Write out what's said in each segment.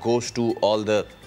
goes to all the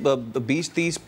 20, 30,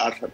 8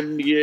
MDA,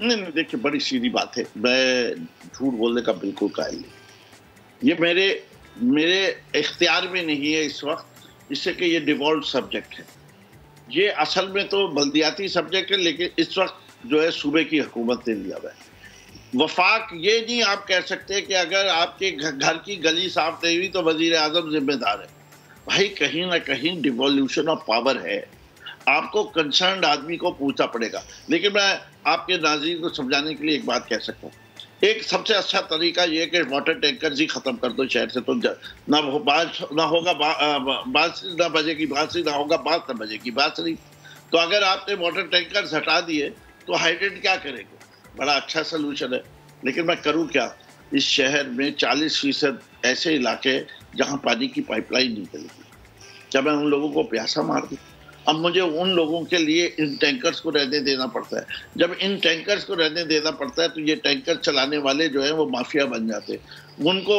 نہیں دیکھیے بڑی سیدھی بات ہے، میں جھوٹ بولنے کا بالکل قائل نہیں. یہ میرے اختیار میں نہیں ہے اس وقت، اس سے کہ یہ ڈیوالوڈ سبجیکٹ ہے. یہ اصل میں تو بلدیاتی سبجیکٹ ہے، لیکن اس وقت جو ہے صوبے کی حکومت نے لیا ہوا ہے. وفاق یہ نہیں آپ کہہ سکتے کہ اگر آپ کے گھر کی گلی صاف نہیں ہوئی تو وزیر اعظم ذمہ دار ہے. بھائی کہیں نہ کہیں ڈیوالوشن آف پاور ہے، آپ کو کنسرنڈ آدمی کو پوچھنا پڑے گا. لیکن میں آپ کے ناظرین کو سمجھانے کے لیے ایک بات کہہ سکتا ہوں. ایک سب سے اچھا طریقہ یہ کہ واٹر ٹینکرز ہی ختم کر دو شہر سے، تو نہ ہوگا بانسری، نہ بجے گی بانسری، نہ ہوگا بانس، نہ بجے گی بانسری. تو اگر آپ نے واٹر ٹینکرز ہٹا دیے تو ہائیڈرنٹ کیا کرے گا؟ بڑا اچھا سلوشن ہے. لیکن میں کروں کیا؟ اس شہر میں 40% ایسے علاقے جہاں پانی کی پائپ لائن نہیں چلے گی. کیا میں ان لوگوں کو پیاسا مار دوں؟ اب مجھے ان لوگوں کے لیے ان ٹینکرز کو رہنے دینا پڑتا ہے. جب ان ٹینکرز کو رہنے دینا پڑتا ہے تو یہ ٹینکر چلانے والے جو ہیں وہ مافیا بن جاتے ہیں. ان کو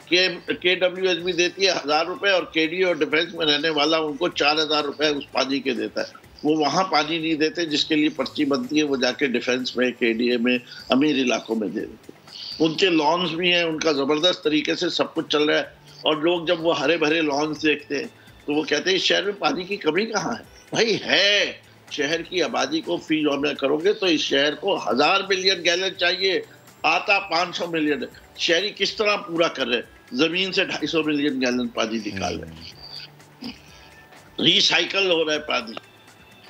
KWSB دیتی ہے 1000 روپے، اور KD اور ڈیفینس میں رہنے والا ان کو 4000 روپے اس پانی کے دیتا ہے. وہ وہاں پانی نہیں دیتے جس کے لیے پرچی بنتی ہے، وہ جا کے ڈیفینس میں، KDA میں، امیر علاقوں میں دے دیتے. ان کے لانس بھی ہیں، ان کا زبردست طریقے سے سب کچھ چل رہا ہے. اور لوگ جب وہ ہرے بھرے لانس دیکھتے ہیں تو وہ کہتے ہیں اس شہر میں پانی کی کمی کہاں ہے؟ بھائی ہے. شہر کی آبادی کو فی یوم کرو گے تو اس شہر کو 1000 ملین گیلن چاہیے، آتا 500 ملین ہے. شہری کس طرح پورا کر رہے ہیں؟ زمین سے 250 ملین گیلن پانی نکال رہے ہیں. ری سائیکل ہو رہا ہے پانی،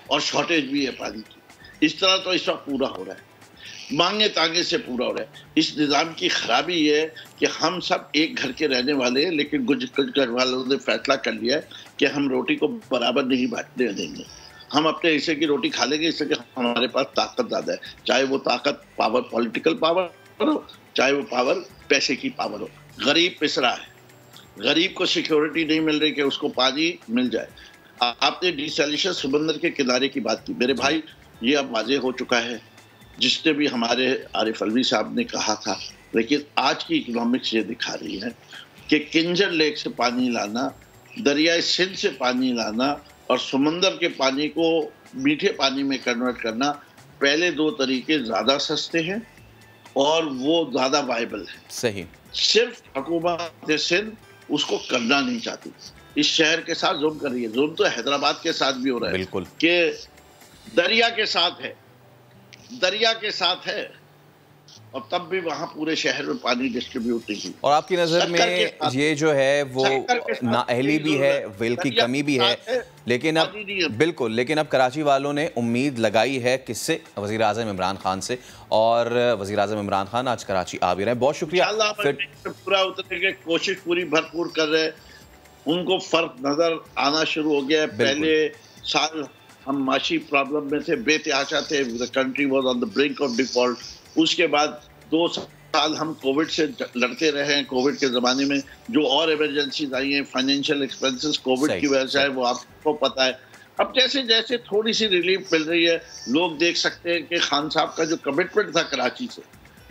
اور شارٹیج بھی ہے پانی کی. اس طرح تو اس وقت پورا ہو رہا ہے، مانگے تانگے سے پورا ہو رہا ہے. اس نظام کی خرابی یہ ہے کہ ہم سب ایک گھر کے رہنے والے ہیں، لیکن کچھ گھر والوں نے فیصلہ کر لیا ہے کہ ہم روٹی کو برابر نہیں بانٹنے دیں گے. ہم اپنے حصے کی روٹی کھا لیں گے، اس سے کہ ہمارے پاس طاقت زیادہ ہے، چاہے وہ طاقت پاور پولیٹیکل پاور ہو، چاہے وہ پاور پیسے کی پاور ہو. غریب پس رہا ہے، غریب کو سیکیورٹی نہیں مل رہی کہ اس کو پانی مل جائے. آپ نے ڈیسیلیشن سمندر کے کنارے کی بات کی. میرے بھائی یہ اب واضح ہو چکا ہے، جس نے بھی ہمارے عارف الوی صاحب نے کہا تھا، لیکن آج کی اکنامکس یہ دکھا رہی ہے کہ کنجر لیک سے پانی لانا، دریائے سندھ سے پانی لانا اور سمندر کے پانی کو میٹھے پانی میں کنورٹ کرنا، پہلے 2 طریقے زیادہ سستے ہیں اور وہ زیادہ وائبل ہیں. صحیح. صرف حکومت سندھ اس کو کرنا نہیں چاہتی، اس شہر کے ساتھ ظلم کر رہی ہے. ظلم تو حیدرآباد کے ساتھ بھی ہو رہا ہے، بالکل، کہ دریا کے ساتھ ہے، دریا کے ساتھ ہے، اور تب بھی وہاں پورے شہر میں پانی ڈسٹریبیوٹ نہیں. اور آپ کی نظر میں یہ جو ہے وہ نااہلی بھی ہے، ویل کی کمی بھی ہے. لیکن اب بالکل، لیکن اب کراچی والوں نے امید لگائی ہے کس سے؟ وزیر اعظم عمران خان سے. اور وزیر اعظم عمران خان آج کراچی آ بھی رہے ہیں. بہت شکریہ. پورا اترنے کی کوشش پوری بھرپور کر رہے. ان کو فرق نظر آنا شروع ہو گیا ہے. پہلے سال ہم معاشی پرابلم میں تھے، بے تحاشا تھے، country was on the brink of default. اس کے بعد 2 سال ہم کووڈ سے لڑتے رہے ہیں. کووڈ کے زمانے میں جو اور ایمرجنسیز آئی ہیں، فائنینشیل ایکسپینسز کووڈ کی وجہ سے ہے، وہ آپ کو پتہ ہے. اب جیسے جیسے تھوڑی سی ریلیف مل رہی ہے، لوگ دیکھ سکتے ہیں کہ خان صاحب کا جو کمٹمنٹ تھا کراچی سے،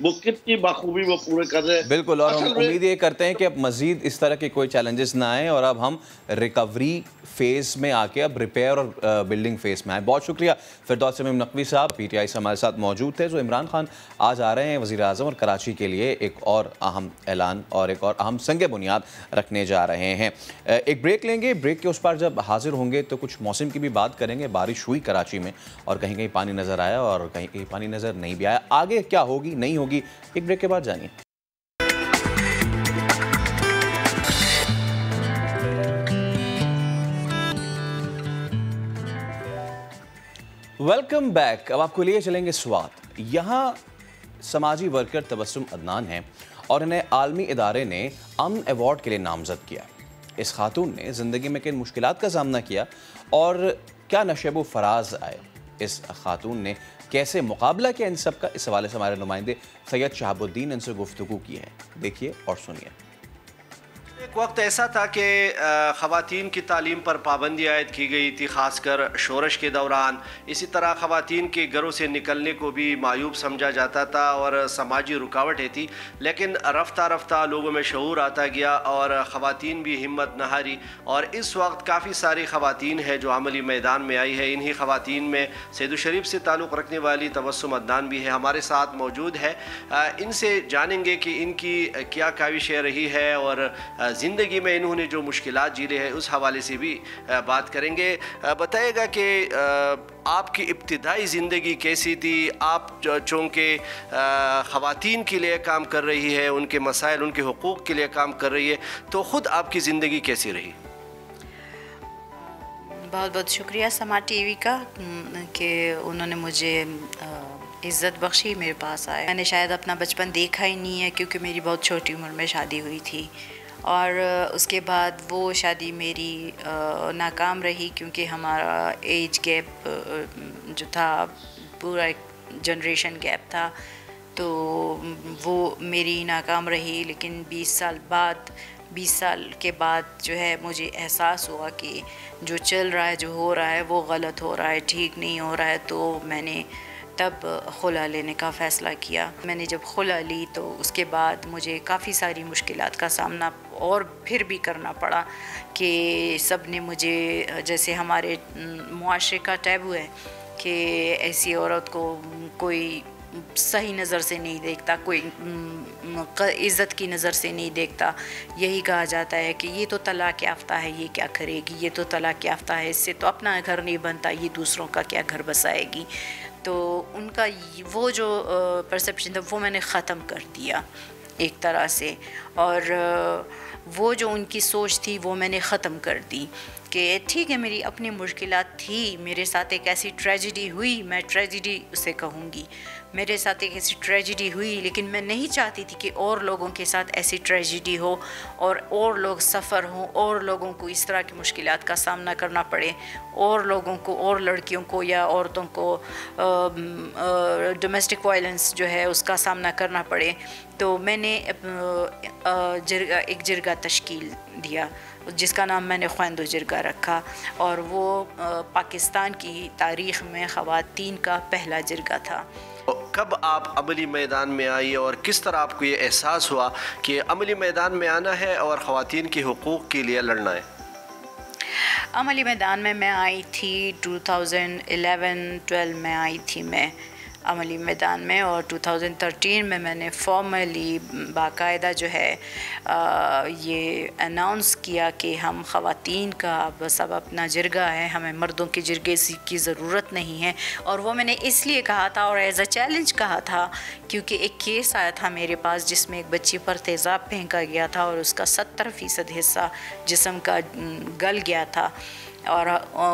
وہ کتنی بخوبی وہ پورے کر رہے ہیں. بالکل. اور ہم امید یہ کرتے ہیں کہ اب مزید اس طرح کے کوئی چیلنجز نہ آئیں اور اب ہم ریکوری فیز میں آ کے اب ریپیئر اور بلڈنگ فیز میں آئیں. بہت شکریہ فردوس تمیم نقوی صاحب PTI سے ہمارے ساتھ موجود تھے. جو عمران خان آج آ رہے ہیں وزیر اعظم، اور کراچی کے لیے ایک اور اہم اعلان اور ایک اور اہم سنگ بنیاد رکھنے جا رہے ہیں. ایک بریک لیں گے. بریک کے اس پر جب حاضر ہوں گے تو کچھ موسم کی بھی بات کریں گے. بارش ہوئی کراچی میں اور کہیں کہیں پانی نظر آیا اور کہیں کہیں پانی نظر نہیں بھی آیا. آگے کیا ہوگی نہیں ہوگی، ایک بریک کے بعد جانیے. Welcome back. اب آپ کو لیے چلیں گے سوات. یہاں سماجی ورکر تبسم عدنان ہیں اور انہیں عالمی ادارے نے امن ایوارڈ کے لیے نامزد کیا. اس خاتون نے زندگی میں کن مشکلات کا سامنا کیا اور کیا نشیب و فراز آئے، اس خاتون نے کیسے مقابلہ کیا ان سب کا، اس حوالے سے ہمارے نمائندے سید شہاب الدین ان سے گفتگو کی ہے. دیکھیے اور سنیے. ایک وقت ایسا تھا کہ خواتین کی تعلیم پر پابندی عائد کی گئی تھی، خاص کر شورش کے دوران. اسی طرح خواتین کے گھروں سے نکلنے کو بھی معیوب سمجھا جاتا تھا اور سماجی رکاوٹیں تھی. لیکن رفتہ رفتہ لوگوں میں شعور آتا گیا اور خواتین بھی ہمت نہ ہاری، اور اس وقت کافی ساری خواتین ہیں جو عملی میدان میں آئی ہے. انہی خواتین میں سید الشریف سے تعلق رکھنے والی تبسم عدنان بھی ہے، ہمارے ساتھ موجود ہے. ان سے جانیں گے کہ ان کی کیا کاوشیں رہی ہے اور زندگی میں انہوں نے جو مشکلات جھیلے ہیں اس حوالے سے بھی بات کریں گے. بتائے گا کہ آپ کی ابتدائی زندگی کیسی تھی؟ آپ چونکہ خواتین کے لیے کام کر رہی ہے، ان کے مسائل، ان کے حقوق کے لیے کام کر رہی ہے، تو خود آپ کی زندگی کیسی رہی؟ بہت بہت شکریہ سما ٹی وی کا کہ انہوں نے مجھے عزت بخشی، میرے پاس آئے. میں نے شاید اپنا بچپن دیکھا ہی نہیں ہے کیونکہ میری بہت چھوٹی عمر میں شادی ہوئی تھی، اور اس کے بعد وہ شادی میری ناکام رہی کیونکہ ہمارا ایج گیپ جو تھا پورا ایک جنریشن گیپ تھا، تو وہ میری ناکام رہی. لیکن 20 سال کے بعد جو ہے مجھے احساس ہوا کہ جو چل رہا ہے، جو ہو رہا ہے وہ غلط ہو رہا ہے، ٹھیک نہیں ہو رہا ہے. تو میں نے تب خلا لینے کا فیصلہ کیا. میں نے جب خلا لی تو اس کے بعد مجھے کافی ساری مشکلات کا سامنا اور پھر بھی کرنا پڑا کہ سب نے مجھے، جیسے ہمارے معاشرے کا ٹیبو ہے کہ ایسی عورت کو کوئی صحیح نظر سے نہیں دیکھتا، کوئی عزت کی نظر سے نہیں دیکھتا. یہی کہا جاتا ہے کہ یہ تو طلاق یافتہ ہے، یہ کیا کرے گی، یہ تو طلاق یافتہ ہے، اس سے تو اپنا گھر نہیں بنتا، یہ دوسروں کا کیا گھر بسائے گی. تو ان کا وہ جو پرسیپشن تھا وہ میں نے ختم کر دیا ایک طرح سے، اور وہ جو ان کی سوچ تھی وہ میں نے ختم کر دی کہ ٹھیک ہے میری اپنی مشکلات تھی، میرے ساتھ ایک ایسی ٹریجڈی ہوئی، میں ٹریجڈی اسے کہوں گی، میرے ساتھ ایک ایسی ٹریجڈی ہوئی، لیکن میں نہیں چاہتی تھی کہ اور لوگوں کے ساتھ ایسی ٹریجڈی ہو اور لوگ سفر ہوں، اور لوگوں کو اس طرح کی مشکلات کا سامنا کرنا پڑے، اور لوگوں کو، اور لڑکیوں کو یا عورتوں کو ڈومیسٹک وائلنس جو ہے اس کا سامنا کرنا پڑے. تو میں نے ایک جرگہ تشکیل دیا جس کا نام میں نے خواندو جرگہ رکھا، اور وہ پاکستان کی تاریخ میں خواتین کا پہلا جرگہ تھا. کب آپ عملی میدان میں آئی اور کس طرح آپ کو یہ احساس ہوا کہ عملی میدان میں آنا ہے اور خواتین کے حقوق کے لیے لڑنا ہے؟ عملی میدان میں آئی تھی 2011-12 میں آئی تھی میں عملی میدان میں، اور 2013 میں میں نے فارملی باقاعدہ جو ہے یہ اناؤنس کیا کہ ہم خواتین کا بس اب اپنا جرگہ ہے، ہمیں مردوں کے جرگے کی ضرورت نہیں ہے. اور وہ میں نے اس لیے کہا تھا اور ایز اے چیلنج کہا تھا کیونکہ ایک کیس آیا تھا میرے پاس جس میں ایک بچی پر تیزاب پھینکا گیا تھا اور اس کا 70% حصہ جسم کا گل گیا تھا اور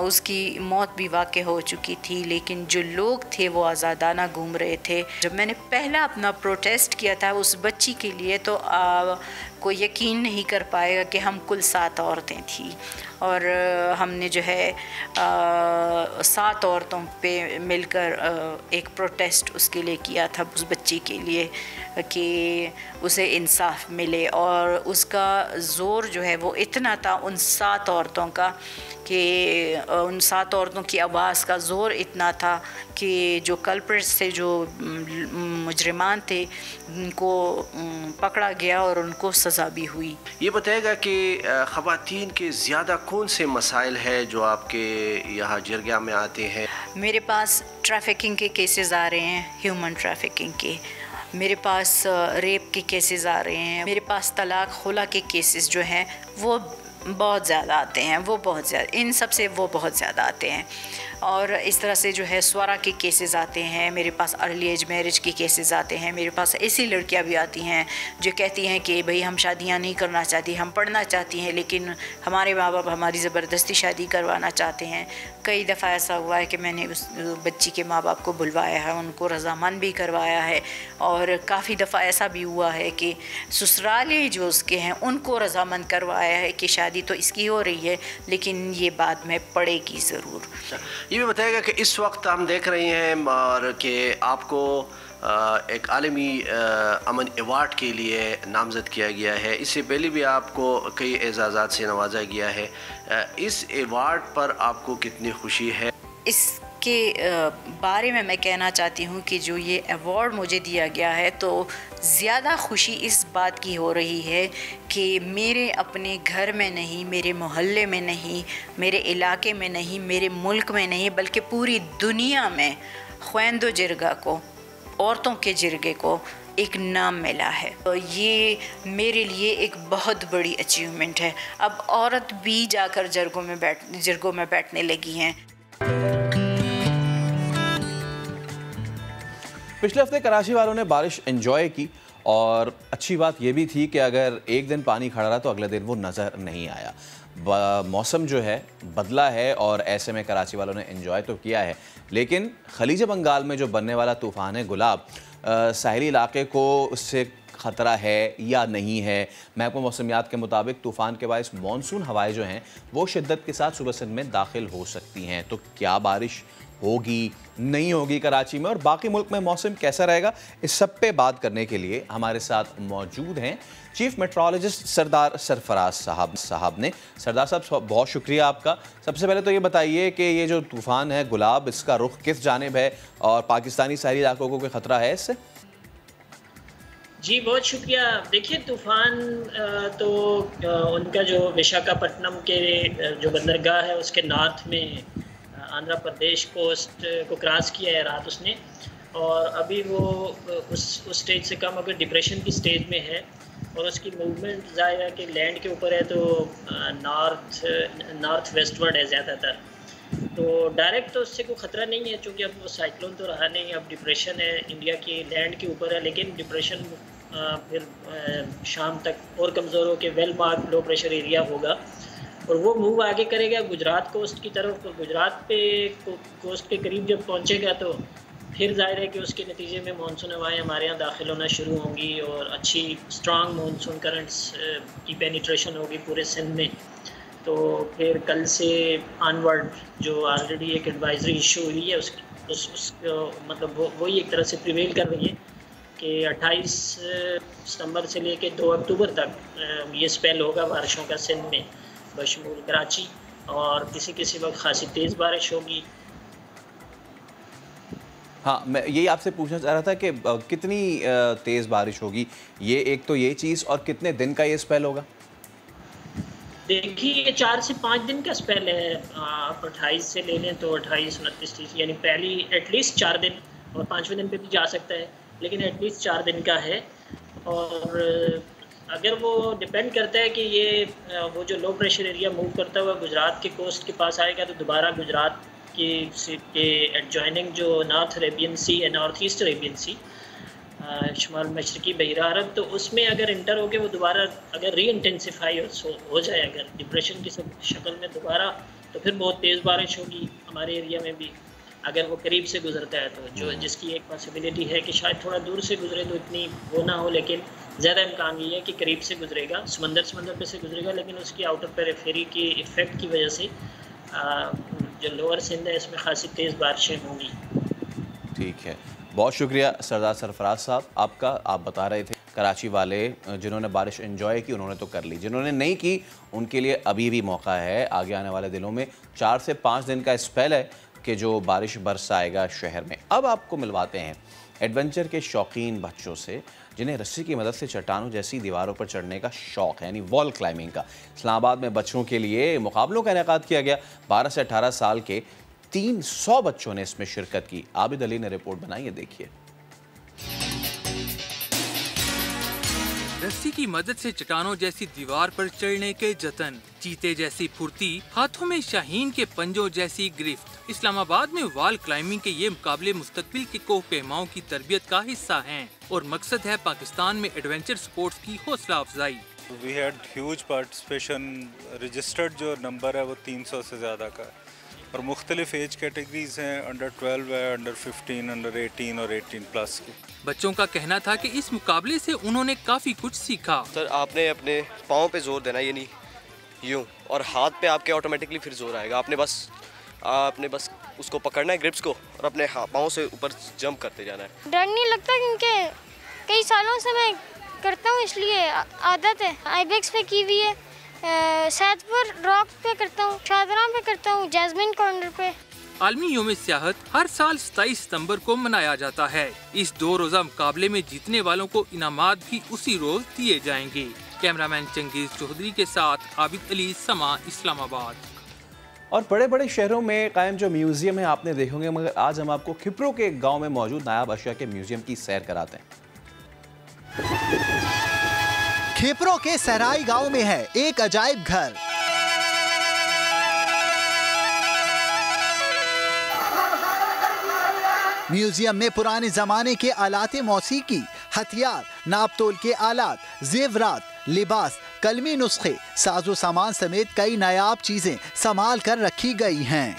اس کی موت بھی واقع ہو چکی تھی. لیکن جو لوگ تھے وہ آزادانہ گھوم رہے تھے. جب میں نے پہلا اپنا پروٹیسٹ کیا تھا اس بچی کے لیے تو کوئی یقین نہیں کر پائے گا کہ ہم کل 7 عورتیں تھیں، اور ہم نے جو ہے 7 عورتوں پہ مل کر ایک پروٹیسٹ اس کے لیے کیا تھا، اس بچی کے لیے کہ اسے انصاف ملے. اور اس کا زور جو ہے وہ اتنا تھا ان 7 عورتوں کا کہ ان 7 عورتوں کی آواز کا زور اتنا تھا کہ جو کلپریٹس تھے، جو مجرمان تھے، ان کو پکڑا گیا اور ان کو سزا بھی ہوئی. یہ بتائے گا کہ خواتین کے زیادہ کون سے مسائل ہیں جو آپ کے یہاں جرگہ میں آتے ہیں؟ میرے پاس ٹریفکنگ کے کیسز آ رہے ہیں، ہیومن ٹریفکنگ کے، میرے پاس ریپ کے کیسز آ رہے ہیں، میرے پاس طلاق خلا کے کیسز جو ہیں وہ بہت زیادہ آتے ہیں، وہ بہت زیادہ، ان سب سے وہ بہت زیادہ آتے ہیں. اور اس طرح سے جو ہے سوارا کے کیسز آتے ہیں، میرے پاس ارلی ایج میرج کے کیسز آتے ہیں، میرے پاس ایسی لڑکیاں بھی آتی ہیں جو کہتی ہیں کہ بھئی ہم شادیاں نہیں کرنا چاہتی، ہم پڑھنا چاہتی ہیں لیکن ہمارے ماں باپ ہماری زبردستی شادی کروانا چاہتے ہیں. کئی دفعہ ایسا ہوا ہے کہ میں نے اس بچی کے ماں باپ کو بلوایا ہے، ان کو رضامند بھی کروایا ہے، اور کافی دفعہ ایسا بھی ہوا ہے کہ سسرالی جو اس کے ہیں ان کو رضامند کروایا ہے کہ شادی تو اس کی ہو رہی ہے لیکن یہ بعد میں پڑے گی ضرور. یہ بھی بتائے گا کہ اس وقت ہم دیکھ رہے ہیں اور کہ آپ کو ایک عالمی امن ایوارڈ کے لیے نامزد کیا گیا ہے. اس سے پہلے بھی آپ کو کئی اعزازات سے نوازا گیا ہے. اس ایوارڈ پر آپ کو کتنی خوشی ہے؟ اس کے بارے میں کہنا چاہتی ہوں کہ جو یہ ایوارڈ مجھے دیا گیا ہے تو زیادہ خوشی اس بات کی ہو رہی ہے کہ میرے اپنے گھر میں نہیں، میرے محلے میں نہیں، میرے علاقے میں نہیں، میرے ملک میں نہیں، بلکہ پوری دنیا میں خویند و جرگہ کو، عورتوں کے جرگے کو ایک نام ملا ہے. تو یہ میرے لیے ایک بہت بڑی اچیومنٹ ہے. اب عورت بھی جا کر جرگوں میں بیٹھنے لگی ہیں. پچھلے ہفتے کراچی والوں نے بارش انجوائے کی اور اچھی بات یہ بھی تھی کہ اگر ایک دن پانی کھڑا رہا تو اگلے دن وہ نظر نہیں آیا. موسم جو ہے بدلا ہے اور ایسے میں کراچی والوں نے انجوائے تو کیا ہے، لیکن خلیج بنگال میں جو بننے والا طوفان ہے گلاب، ساحلی علاقے کو اس سے خطرہ ہے یا نہیں ہے؟ محکمہ موسمیات کے مطابق طوفان کے باعث مانسون ہوائیں جو ہیں وہ شدت کے ساتھ صوبہ سندھ میں داخل ہو سکتی ہیں. تو کیا بارش ہوگی نہیں ہوگی کراچی میں اور باقی ملک میں موسم کیسا رہے گا، اس سب پہ بات کرنے کے لیے ہمارے ساتھ موجود ہیں چیف میٹرولوجسٹ سردار سرفراز صاحب نے. سردار صاحب بہت شکریہ آپ کا. سب سے پہلے تو یہ بتائیے کہ یہ جو طوفان ہے گلاب، اس کا رخ کس جانب ہے اور پاکستانی ساحلی علاقوں کو کوئی خطرہ ہے اس سے؟ جی بہت شکریہ. دیکھیے طوفان تو ان کا جو وشاکھاپٹنم کے جو بندرگاہ ہے اس کے نارتھ میں آندھرا پردیش کوسٹ کو کراس کیا ہے رات اس نے، اور ابھی وہ اس سٹیج سے کم اگر ڈپریشن کی سٹیج میں ہے اور اس کی موومنٹ ظاہر ہے کہ لینڈ کے اوپر ہے تو نارتھ ویسٹ ورڈ ہے زیادہ تر. تو ڈائریکٹ تو اس سے کوئی خطرہ نہیں ہے چونکہ اب وہ سائیکلون تو رہا نہیں، اب ڈپریشن ہے انڈیا کی لینڈ کے اوپر ہے، لیکن ڈپریشن پھر شام تک اور کمزور ہو کے well mark low pressure area ہوگا اور وہ موو آگے کرے گا گجرات کوسٹ کی طرف. اور گجرات پہ کوسٹ کے قریب جب پہنچے گا تو پھر ظاہر ہے کہ اس کے نتیجے میں مانسون ہوائیں ہمارے یہاں داخل ہونا شروع ہوں گی اور اچھی اسٹرانگ مانسون کرنٹس کی پینیٹریشن ہوگی پورے سندھ میں. تو پھر کل سے آنورڈ جو آلریڈی ایک ایڈوائزری ایشو ہوئی ہے اس مطلب وہی ایک طرح سے پریویل کر رہی ہے کہ 28 ستمبر سے لے کے 2 اکتوبر تک یہ اسپیل ہوگا بارشوں کا سندھ میں بشمول کراچی، اور کسی وقت خاصی تیز بارش ہوگی. ہاں میں یہی آپ سے پوچھنا چاہ رہا تھا کہ کتنی تیز بارش ہوگی، یہ ایک تو یہ چیز، اور کتنے دن کا یہ اسپیل ہوگا؟ دیکھیے یہ 4 سے 5 دن کا اسپیل ہے. آپ 28 سے لے لیں تو 28 29 30 یعنی پہلی ایٹ لیسٹ 4 دن، اور 5ویں دن پہ بھی جا سکتا ہے، لیکن ایٹ لیسٹ 4 دن کا ہے. اور اگر وہ ڈپینڈ کرتا ہے کہ یہ وہ جو لو پریشر ایریا موو کرتا ہوا گجرات کے کوسٹ کے پاس آئے گا تو دوبارہ گجرات کے ایڈجوائننگ جو نارتھ عربین سی ہے، نارتھ ایسٹ عربین سی، شمال مشرقی بحیرہ عرب، تو اس میں اگر انٹر ہو کے وہ دوبارہ اگر ری انٹینسیفائی ہو جائے اگر ڈپریشن کی شکل میں دوبارہ، تو پھر بہت تیز بارش ہوگی ہمارے ایریا میں بھی. اگر وہ قریب سے گزرتا ہے تو جس کی ایک پاسبلٹی ہے کہ شاید تھوڑا دور سے گزرے تو اتنی وہ نہ ہو، لیکن زیادہ امکان یہ ہے کہ قریب سے گزرے گا، سمندر پہ سے گزرے گا، لیکن اس کی آؤٹر پیریفیری کی ایفیکٹ کی وجہ سے جو لوور سندھ ہے اس میں خاصی تیز بارشیں ہوں گی. ٹھیک ہے، بہت شکریہ سردار سرفراز صاحب آپ کا. آپ بتا رہے تھے کراچی والے جنہوں نے بارش انجوائے کی انہوں نے تو کر لی، جنہوں نے نہیں کی ان کے لیے ابھی بھی موقع ہے. آگے آنے والے دنوں میں 4 سے 5 دن کا اسپیل ہے کہ جو بارش برس آئے گا شہر میں. اب آپ کو ملواتے ہیں ایڈونچر کے شوقین بچوں سے جنہیں رسی کی مدد سے چٹانوں جیسی دیواروں پر چڑھنے کا شوق ہے، یعنی وال کلائمبنگ کا. اسلام آباد میں بچوں کے لیے مقابلوں کا انعقاد کیا گیا. 12 سے 18 سال کے 300 بچوں نے اس میں شرکت کی. عابد علی نے رپورٹ بنائی ہے، دیکھیے. رسی کی مدد سے چٹانوں جیسی دیوار پر چڑھنے کے جتن، چیتے جیسی پھرتی، ہاتھوں میں شاہین کے پنجوں جیسی گرفت. اسلام آباد میں وال کلائمبنگ کے یہ مقابلے مستقبل کے کوہ پیماؤں کی تربیت کا حصہ ہیں اور مقصد ہے پاکستان میں ایڈونچر سپورٹس کی حوصلہ افزائی. We had huge participation. Registered جو نمبر ہے وہ 300 سے زیادہ کا ہے اور مختلف ایج کیٹیگریز ہیں، انڈر 12 ہے، انڈر 15، انڈر 18 اور 18+ کی. بچوں کا کہنا تھا کہ اس مقابلے سے انہوں نے کافی کچھ سیکھا. سر آپ نے اپنے پاؤں پہ زور دینا، یعنی یوں، اور ہاتھ پہ آپ کے آٹومیٹکلی پھر زور آئے گا. آپ نے بس آپ نے بس اس کو پکڑنا ہے گرپس کو اور اپنے پاؤں سے اوپر جمپ کرتے جانا ہے. ڈر نہیں لگتا کیونکہ کئی سالوں سے میں کرتا ہوں اس لیے عادت ہے. آئیبیکس پہ کی ہوئی ہے, سیت پر راک پہ کرتا ہوں, شادراں پہ کرتا ہوں, جیسمین کارنر پہ. عالمی یوم سیاحت ہر سال 27 ستمبر کو منایا جاتا ہے. اس 2 روزہ مقابلے میں جیتنے والوں کو انعامات بھی اسی روز دیے جائیں گے. کیمرامین چنگیز چودھری کے ساتھ عابد علی, سما, اسلام آباد. اور بڑے بڑے شہروں میں قائم جو میوزیم ہیں آپ نے دیکھیں گے, مگر آج ہم آپ کو کھپرو کے ایک گاؤں میں موجود نایاب اشیاء کے میوزیم کی سیر کراتے ہیں. کھپرو کے سہرائی گاؤں میں ہے ایک عجائب گھر. میوزیم میں پرانے زمانے کے آلات موسیقی, ہتھیار, ناپ تول کے آلات, زیورات, لباس, قلمی نسخے, ساز و سامان سمیت کئی نایاب چیزیں سنبھال کر رکھی گئی ہیں.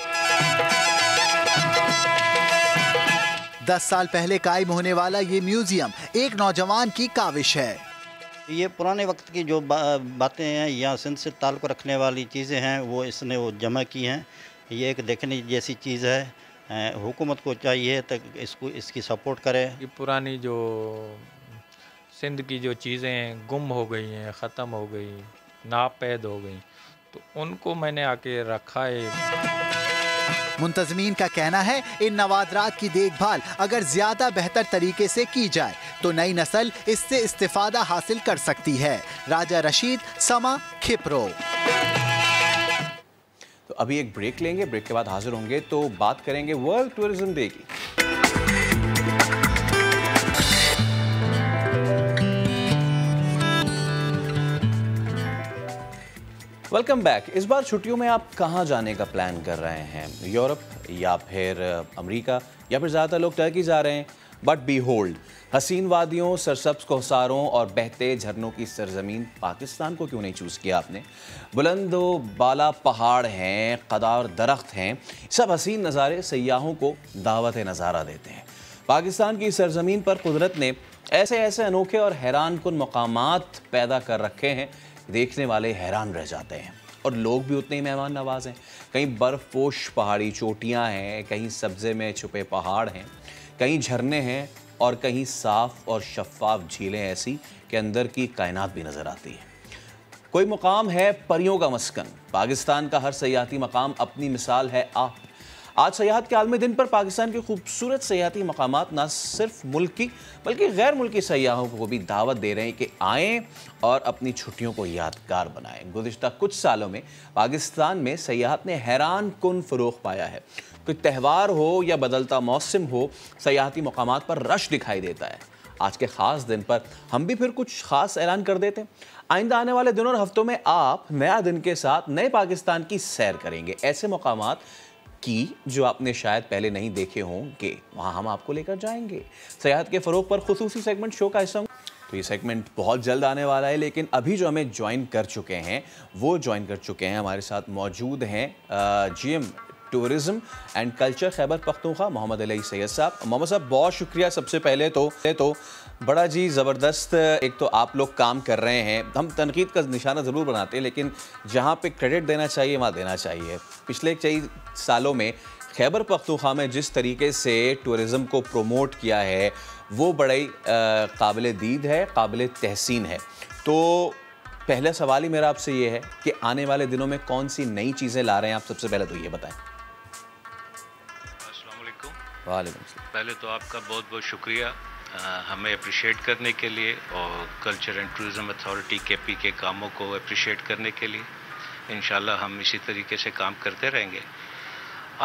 10 سال پہلے قائم ہونے والا یہ میوزیم ایک نوجوان کی کاوش ہے. یہ پرانے وقت کی جو باتیں ہیں یا سندھ سے تعلق رکھنے والی چیزیں ہیں وہ اس نے جمع کی ہیں. یہ ایک دیکھنے جیسی چیز ہے. حکومت کو چاہیے تک اس کی سپورٹ کرے. یہ پرانی جو سندھ کی جو چیزیں گم ہو گئی ہیں, ختم ہو گئی, ناپید ہو گئی, تو ان کو میں نے آ کے رکھا ہے. منتظمین کا کہنا ہے ان نوادرات کی دیکھ بھال اگر زیادہ بہتر طریقے سے کی جائے تو نئی نسل اس سے استفادہ حاصل کر سکتی ہے. راجہ رشید, سما, کھپرو. تو ابھی ایک بریک لیں گے, بریک کے بعد حاضر ہوں گے تو بات کریں گے ورلڈ ٹورزم ڈے کی. Welcome back. اس بار چھٹیوں میں آپ کہاں جانے کا پلان کر رہے ہیں؟ یورپ یا پھر امریکہ یا پھر زیادہ تر لوگ ٹرکی جا رہے ہیں. بٹ بی ہولڈ, حسین وادیوں, سرسبز کوہساروں اور بہتے جھرنوں کی سرزمین پاکستان کو کیوں نہیں چوز کیا آپ نے؟ بلند و بالا پہاڑ ہیں, قدار درخت ہیں, سب حسین نظارے سیاحوں کو دعوت نظارہ دیتے ہیں. پاکستان کی سرزمین پر قدرت نے ایسے انوکھے اور حیران کن مقامات پیدا کر رکھے ہیں, دیکھنے والے حیران رہ جاتے ہیں. اور لوگ بھی اتنے ہی مہمان نواز ہیں. کہیں برف پوش پہاڑی چوٹیاں ہیں, کہیں سبزے میں چھپے پہاڑ ہیں, کہیں جھرنے ہیں اور کہیں صاف اور شفاف جھیلیں ایسی کہ اندر کی کائنات بھی نظر آتی ہے. کوئی مقام ہے پریوں کا مسکن. پاکستان کا ہر سیاحتی مقام اپنی مثال ہے آپ. آج سیاحت کے عالمی دن پر پاکستان کے خوبصورت سیاحتی مقامات نہ صرف ملکی بلکہ غیر ملکی سیاحوں کو بھی دعوت دے رہے ہیں کہ آئیں اور اپنی چھٹیوں کو یادگار بنائیں. گزشتہ کچھ سالوں میں پاکستان میں سیاحت نے حیران کن فروغ پایا ہے. کوئی تہوار ہو یا بدلتا موسم ہو, سیاحتی مقامات پر رش دکھائی دیتا ہے. آج کے خاص دن پر ہم بھی پھر کچھ خاص اعلان کر دیتے ہیں. آئندہ آنے والے دنوں اور ہفتوں میں آپ نیا دن کے ساتھ نئے پاکستان کی سیر کریں گے, ایسے مقامات کی جو آپ نے شاید پہلے نہیں دیکھے ہوں گے. وہاں ہم آپ کو لے کر جائیں گے. سیاحت کے فروغ پر خصوصی سیگمنٹ شو کا حصہ ہوں. تو یہ سیگمنٹ بہت جلد آنے والا ہے, لیکن ابھی جو ہمیں جوائن کر چکے ہیں ہمارے ساتھ موجود ہیں G M tourism and culture Khyber Pakhtunkhwa Muhammad Ali Syed sahib. Muhammad صاحب بہت شکریہ. سب سے پہلے تو بڑا جی زبردست ایک تو آپ لوگ کام کر رہے ہیں. ہم تنقید کا نشانہ ضرور بناتے ہیں لیکن جہاں پہ کریڈٹ دینا چاہیے وہاں دینا چاہیے. پچھلے کئی سالوں میں خیبر پختونخوا میں جس طریقے سے ٹورزم کو پروموٹ کیا ہے وہ بڑی قابل دید ہے, قابل تحسین ہے. تو پہلا سوال ہی میرا آپ سے یہ ہے کہ آنے والے دنوں میں کون سی نئی چیزیں لا رہے ہیں آپ؟ سب سے پہلے تو یہ بتائیں. السلام علیکم. وعلیکم السلام. پہلے تو آپ کا بہت بہت شکریہ ہمیں اپریشیٹ کرنے کے لیے اور کلچر اینڈ ٹورزم اتھارٹی کے پی کے کاموں کو اپریشیٹ کرنے کے لیے. انشاءاللہ ہم اسی طریقے سے کام کرتے رہیں گے.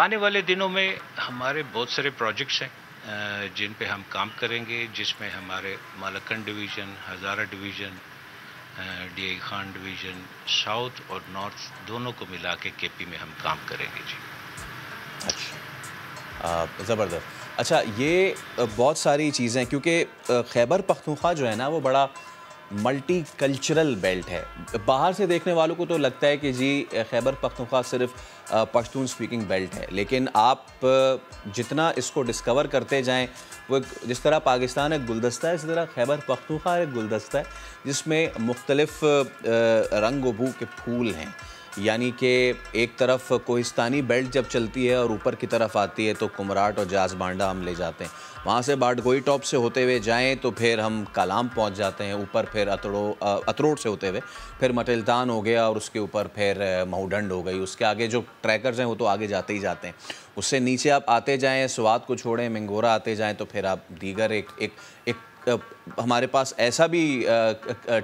آنے والے دنوں میں ہمارے بہت سارے پروجیکٹس ہیں جن پہ ہم کام کریں گے, جس میں ہمارے Malakand division, Hazara division, D I Khan division south اور نارتھ دونوں کو ملا کے کے پی میں ہم کام کریں گے. جی اچھا, زبردست. اچھا, یہ بہت ساری چیزیں کیونکہ خیبر پختونخوا جو ہے نا وہ بڑا ملٹی کلچرل بیلٹ ہے. باہر سے دیکھنے والوں کو تو لگتا ہے کہ جی خیبر پختونخوا صرف پشتون سپیکنگ بیلٹ ہے, لیکن آپ جتنا اس کو ڈسکور کرتے جائیں وہ جس طرح پاکستان ایک گلدستہ ہے, اسی طرح خیبر پختونخوا ایک گلدستہ ہے جس میں مختلف رنگ و بو کے پھول ہیں. یعنی کہ ایک طرف کوہستانی بیلٹ جب چلتی ہے اور اوپر کی طرف آتی ہے تو کمراٹ اور جاز بانڈا ہم لے جاتے ہیں، وہاں سے باڈگوئی ٹاپ سے ہوتے ہوئے جائیں تو پھر ہم کالام پہنچ جاتے ہیں، اوپر پھر اتروڑ سے ہوتے ہوئے پھر مٹلتان ہو گیا اور اس کے اوپر پھر مہوڈنڈ ہو گئی، اس کے آگے جو ٹریکرز ہیں وہ تو آگے جاتے ہی جاتے ہیں، اس سے نیچے آپ آتے جائیں، سوات کو چھوڑیں، منگورا آتے جائیں تو پھر آپ دیگر ایک ہمارے پاس ایسا بھی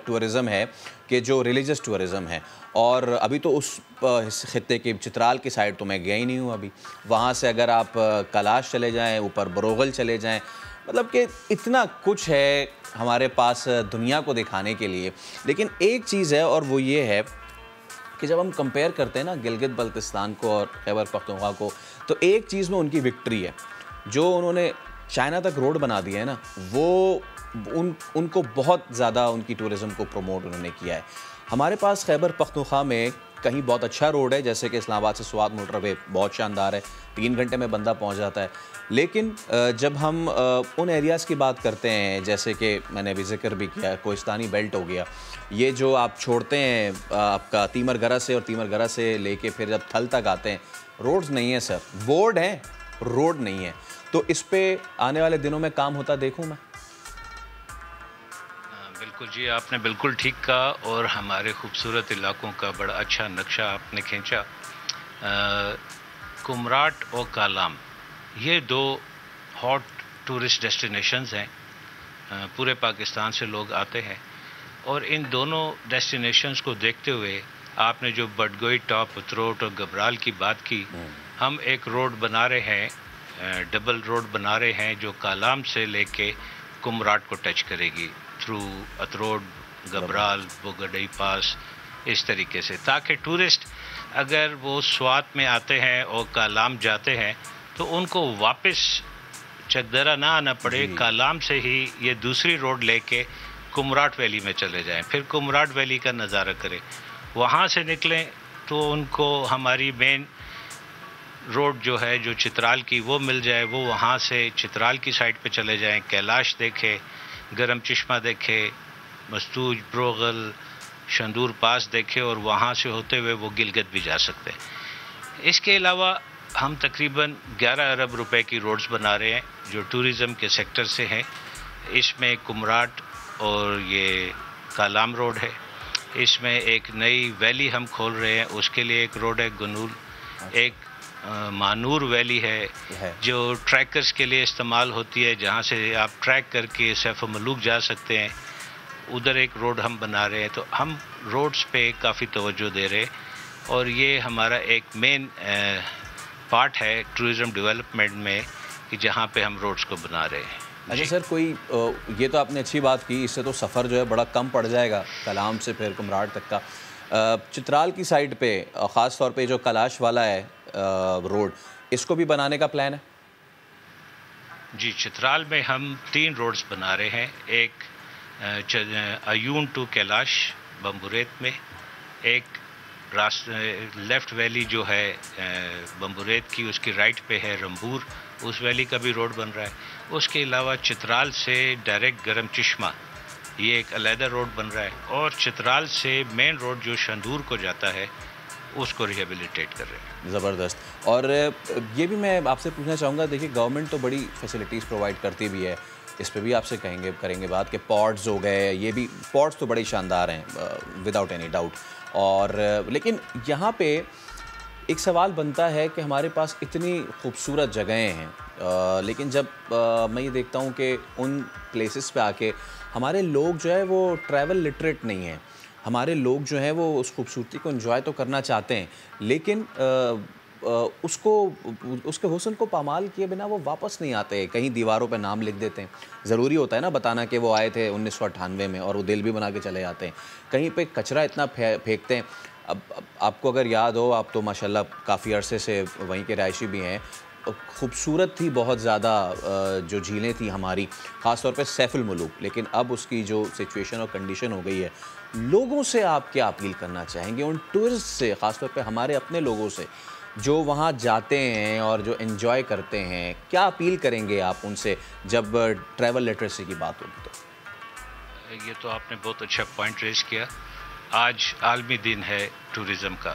ٹورزم ہے کہ جو ریلیجس ٹورزم ہے، اور ابھی تو اس خطے کی چترال کی سائڈ تو میں گیا ہی نہیں ہوں ابھی، وہاں سے اگر آپ کلاش چلے جائیں، اوپر بروغل چلے جائیں، مطلب کہ اتنا کچھ ہے ہمارے پاس دنیا کو دکھانے کے لیے۔ لیکن ایک چیز ہے اور وہ یہ ہے کہ جب ہم کمپیئر کرتے ہیں نا گلگت بلتستان کو اور خیبر پختونخوا کو، تو ایک چیز میں ان کی وکٹری ہے، جو انہوں نے چائنا تک روڈ بنا دیا ہے نا، وہ ان کو بہت زیادہ ان کی ٹورزم کو پروموٹ انہوں نے کیا ہے۔ ہمارے پاس خیبر پختونخوا میں کہیں بہت اچھا روڈ ہے، جیسے کہ اسلام آباد سے سوات موٹر وے بہت شاندار ہے، 3 گھنٹے میں بندہ پہنچ جاتا ہے، لیکن جب ہم ان ایریاز کی بات کرتے ہیں جیسے کہ میں نے ابھی ذکر بھی کیا، کوہستانی بیلٹ ہو گیا، یہ جو آپ چھوڑتے ہیں آپ کا تیمر گرہ سے، اور تیمر گرہ سے لے کے پھر جب تھل تک آتے ہیں، روڈز نہیں ہیں سر، بورڈ ہیں، روڈ نہیں ہے، تو اس پہ آنے والے دنوں میں کام ہوتا دیکھوں میں۔ بالکل جی، آپ نے بالکل ٹھیک کہا، اور ہمارے خوبصورت علاقوں کا بڑا اچھا نقشہ آپ نے کھینچا۔ کمراٹ اور کالام یہ 2 ہاٹ ٹورسٹ ڈیسٹینیشنز ہیں، پورے پاکستان سے لوگ آتے ہیں، اور ان دونوں ڈیسٹینیشنز کو دیکھتے ہوئے آپ نے جو بڈگوئی ٹاپ، اتروٹ اور گبرال کی بات کی، ہم ایک روڈ بنا رہے ہیں، ڈبل روڈ بنا رہے ہیں جو کالام سے لے کے کمراٹ کو ٹچ کرے گی، تھرو اتروڈ، گبرال، بوگڈئی پاس، اس طریقے سے، تاکہ ٹورسٹ اگر وہ سوات میں آتے ہیں اور کالام جاتے ہیں تو ان کو واپس چکدرہ نہ آنا پڑے، کالام سے ہی یہ دوسری روڈ لے کے کمراٹ ویلی میں چلے جائیں، پھر کمراٹ ویلی کا نظارہ کریں، وہاں سے نکلیں تو ان کو ہماری مین روڈ جو ہے جو چترال کی وہ مل جائے، وہ وہاں سے چترال کی سائڈ پہ چلے جائیں، کیلاش دیکھے، گرم چشمہ دیکھے، مستوج، بروغل، شندور پاس دیکھے، اور وہاں سے ہوتے ہوئے وہ گلگت بھی جا سکتے ہیں۔ اس کے علاوہ ہم تقریباً 11 ارب روپے کی روڈز بنا رہے ہیں جو ٹورزم کے سیکٹر سے ہیں، اس میں کمراٹ اور یہ کالام روڈ ہے، اس میں ایک نئی ویلی ہم کھول رہے ہیں، اس کے لیے ایک روڈ ہے گنول، ایک مانور ویلی ہے جو ٹریکرز کے لیے استعمال ہوتی ہے، جہاں سے آپ ٹریک کر کے سیف و ملوک جا سکتے ہیں، ادھر ایک روڈ ہم بنا رہے ہیں، تو ہم روڈز پہ کافی توجہ دے رہے ہیں، اور یہ ہمارا ایک مین پارٹ ہے ٹورزم ڈیولپمنٹ میں کہ جہاں پہ ہم روڈز کو بنا رہے ہیں۔ اچھا سر، کوئی یہ تو آپ نے اچھی بات کی، اس سے تو سفر جو ہے بڑا کم پڑ جائے گا کلام سے پھر کمراٹ تک کا۔ چترال کی سائڈ پہ خاص طور پہ جو کلاش والا ہے روڈ، اس کو بھی بنانے کا پلان ہے؟ جی، چترال میں ہم 3 روڈز بنا رہے ہیں، ایک ایون ٹو کیلاش بمبوریت میں، ایک لیفٹ ویلی جو ہے بمبوریت کی، اس کی رائٹ پہ ہے رمبور، اس ویلی کا بھی روڈ بن رہا ہے، اس کے علاوہ چترال سے ڈائریکٹ گرم چشمہ یہ ایک علیحدہ روڈ بن رہا ہے، اور چترال سے مین روڈ جو شندور کو جاتا ہے اس کو ریہیبلیٹیٹ کر رہے ہیں۔ زبردست۔ اور یہ بھی میں آپ سے پوچھنا چاہوں گا، دیکھیے گورنمنٹ تو بڑی فیسلٹیز پرووائڈ کرتی بھی ہے، اس پہ بھی آپ سے کریں گے بات کہ پوڈز ہو گئے، یہ بھی پوڈز تو بڑے شاندار ہیں وداؤٹ اینی ڈاؤٹ، اور لیکن یہاں پہ ایک سوال بنتا ہے کہ ہمارے پاس اتنی خوبصورت جگہیں ہیں، لیکن جب میں یہ دیکھتا ہوں کہ ان پلیسز پہ آ کے ہمارے لوگ جو ہے وہ ٹریول لٹریٹ نہیں ہیں، ہمارے لوگ جو ہیں وہ اس خوبصورتی کو انجوائے تو کرنا چاہتے ہیں، لیکن اس کے حسن کو پامال کیے بنا وہ واپس نہیں آتے، کہیں دیواروں پہ نام لکھ دیتے ہیں، ضروری ہوتا ہے نا بتانا کہ وہ آئے تھے 1998 میں، اور وہ دل بھی بنا کے چلے جاتے ہیں، کہیں پہ کچرا اتنا پھینکتے ہیں۔ اب آپ کو اگر یاد ہو، آپ تو ماشاءاللہ کافی عرصے سے وہیں کے رہائشی بھی ہیں، خوبصورت تھی بہت زیادہ جو جھیلیں تھیں ہماری، خاص طور پہ سیف الملوک، لیکن اب اس کی جو سچویشن اور کنڈیشن ہو گئی ہے، لوگوں سے آپ کیا اپیل کرنا چاہیں گے، ان ٹورسٹ سے، خاص طور پہ ہمارے اپنے لوگوں سے جو وہاں جاتے ہیں اور جو انجوائے کرتے ہیں، کیا اپیل کریں گے آپ ان سے جب ٹریول لٹریسی کی بات ہوگی؟ تو یہ تو آپ نے بہت اچھا پوائنٹ ریز کیا، آج عالمی دن ہے ٹورزم کا،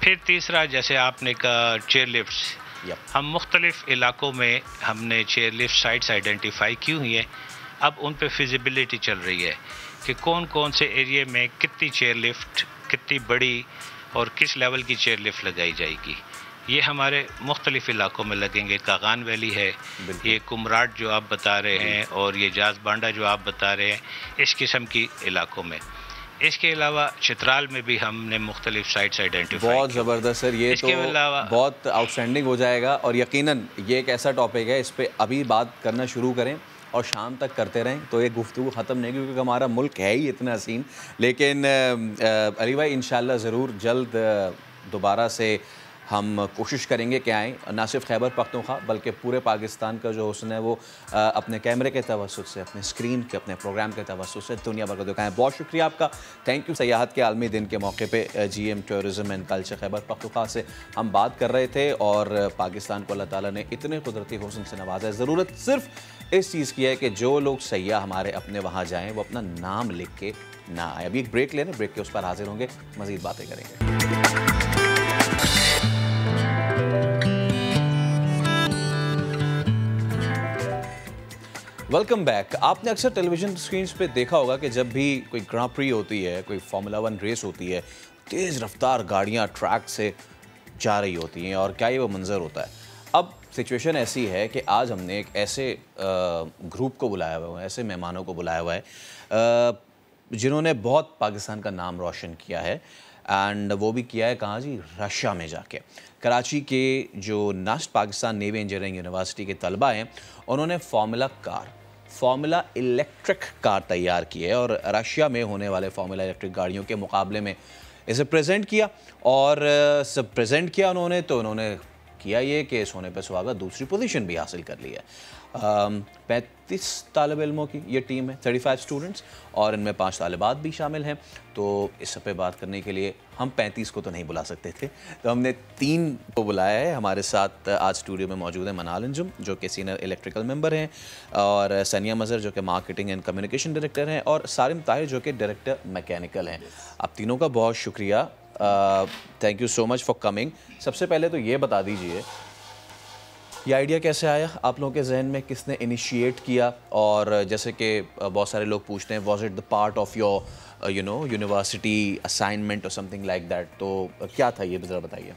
پھر تیسرا جیسے آپ نے کہا چیئر لفٹس، ہم مختلف علاقوں میں ہم نے چیئر لفٹ سائٹس آئیڈینٹیفائی کی ہوئی ہیں. اب ان پہ فیزیبلٹی چل رہی ہے کہ کون کون سے ایریے میں کتنی چیئر لفٹ، کتنی بڑی اور کس لیول کی چیئر لفٹ لگائی جائے گی. یہ ہمارے مختلف علاقوں میں لگیں گے. کاغان ویلی ہے، یہ کمراٹ جو آپ بتا رہے ہیں، اور یہ جاز بانڈا جو آپ بتا رہے ہیں، اس قسم کی علاقوں میں. اس کے علاوہ چترال میں بھی ہم نے مختلف سائٹس آئیڈینٹیفائی. بہت زبردست سر، یہ تو بہت آؤٹ اسٹینڈنگ ہو جائے گا، اور یقیناً یہ ایک ایسا ٹاپک ہے، اس پہ ابھی بات کرنا شروع کریں اور شام تک کرتے رہیں تو یہ گفتگو ختم نہیں، کیونکہ ہمارا ملک ہے ہی اتنا حسین. لیکن علی بھائی انشاءاللہ ضرور جلد دوبارہ سے ہم کوشش کریں گے کہ آئیں، نہ صرف خیبر پختونخوا بلکہ پورے پاکستان کا جو حسن ہے وہ اپنے کیمرے کے توسط سے، اپنے اسکرین کے، اپنے پروگرام کے توسط سے دنیا بھر کو دکھائیں. بہت شکریہ آپ کا، تھینک یو. سیاحت کے عالمی دن کے موقع پہ G M tourism and culture Khyber Pakhtunkhwa سے ہم بات کر رہے تھے، اور پاکستان کو اللہ تعالیٰ نے اتنے قدرتی حسن سے نوازا ہے. ضرورت صرف اس چیز کی ہے کہ جو لوگ سیاح ہمارے اپنے وہاں جائیں وہ اپنا نام لکھ کے نہ آئے. ابھی ایک بریک لینا، بریک کے اس پر حاضر ہوں گے، مزید باتیں کریں گے. Welcome back. آپ نے اکثر ٹیلی ویژن اسکرینس پہ دیکھا ہوگا کہ جب بھی کوئی گراں پری ہوتی ہے، کوئی فارمولا 1 ریس ہوتی ہے، تیز رفتار گاڑیاں ٹریک سے جا رہی ہوتی ہیں، اور کیا یہ وہ منظر ہوتا ہے. اب سچویشن ایسی ہے کہ آج ہم نے ایک ایسے گروپ کو بلایا ہوا ہے، ایسے مہمانوں کو بلایا ہوا ہے جنہوں نے بہت پاکستان کا نام روشن کیا ہے، اینڈ وہ بھی کیا ہے کہاں جی؟ رشیا میں جا کے. کراچی کے جو ناسٹ پاکستان نیوی انجینئرنگ یونیورسٹی کے طلبہ ہیں، انہوں نے فارمولا الیکٹرک کار تیار کی ہے، اور رشیا میں ہونے والے فارمولا الیکٹرک گاڑیوں کے مقابلے میں اسے پریزنٹ کیا. اور سب پریزنٹ کیا انہوں نے کیا یہ کہ سونے پہ سہاگا دوسری پوزیشن بھی حاصل کر لی ہے. 35 طالب علموں کی یہ ٹیم ہے، 35 اسٹوڈنٹس، اور ان میں 5 طالبات بھی شامل ہیں. تو اس پہ بات کرنے کے لیے ہم 35 کو تو نہیں بلا سکتے تھے، تو ہم نے 3 کو بلایا ہے. ہمارے ساتھ آج اسٹوڈیو میں موجود ہیں منال انجم جو کہ سینئر الیکٹریکل ممبر ہیں، اور ثانیہ مظہر جو کہ مارکیٹنگ اینڈ کمیونیکیشن ڈائریکٹر ہیں، اور سارم طاہر جو کہ ڈائریکٹر میکینیکل ہیں. آپ تینوں کا بہت شکریہ، thank you so much for coming. سب سے پہلے تو یہ بتا دیجئے یہ آئیڈیا کیسے آیا آپ لوگوں کے ذہن میں، کس نے انیشیٹ کیا؟ اور جیسے کہ بہت سارے لوگ پوچھتے ہیں was it the part of your university assignment اور سم تھنگ لائک دیٹ، تو کیا تھا یہ ذرا بتائیے.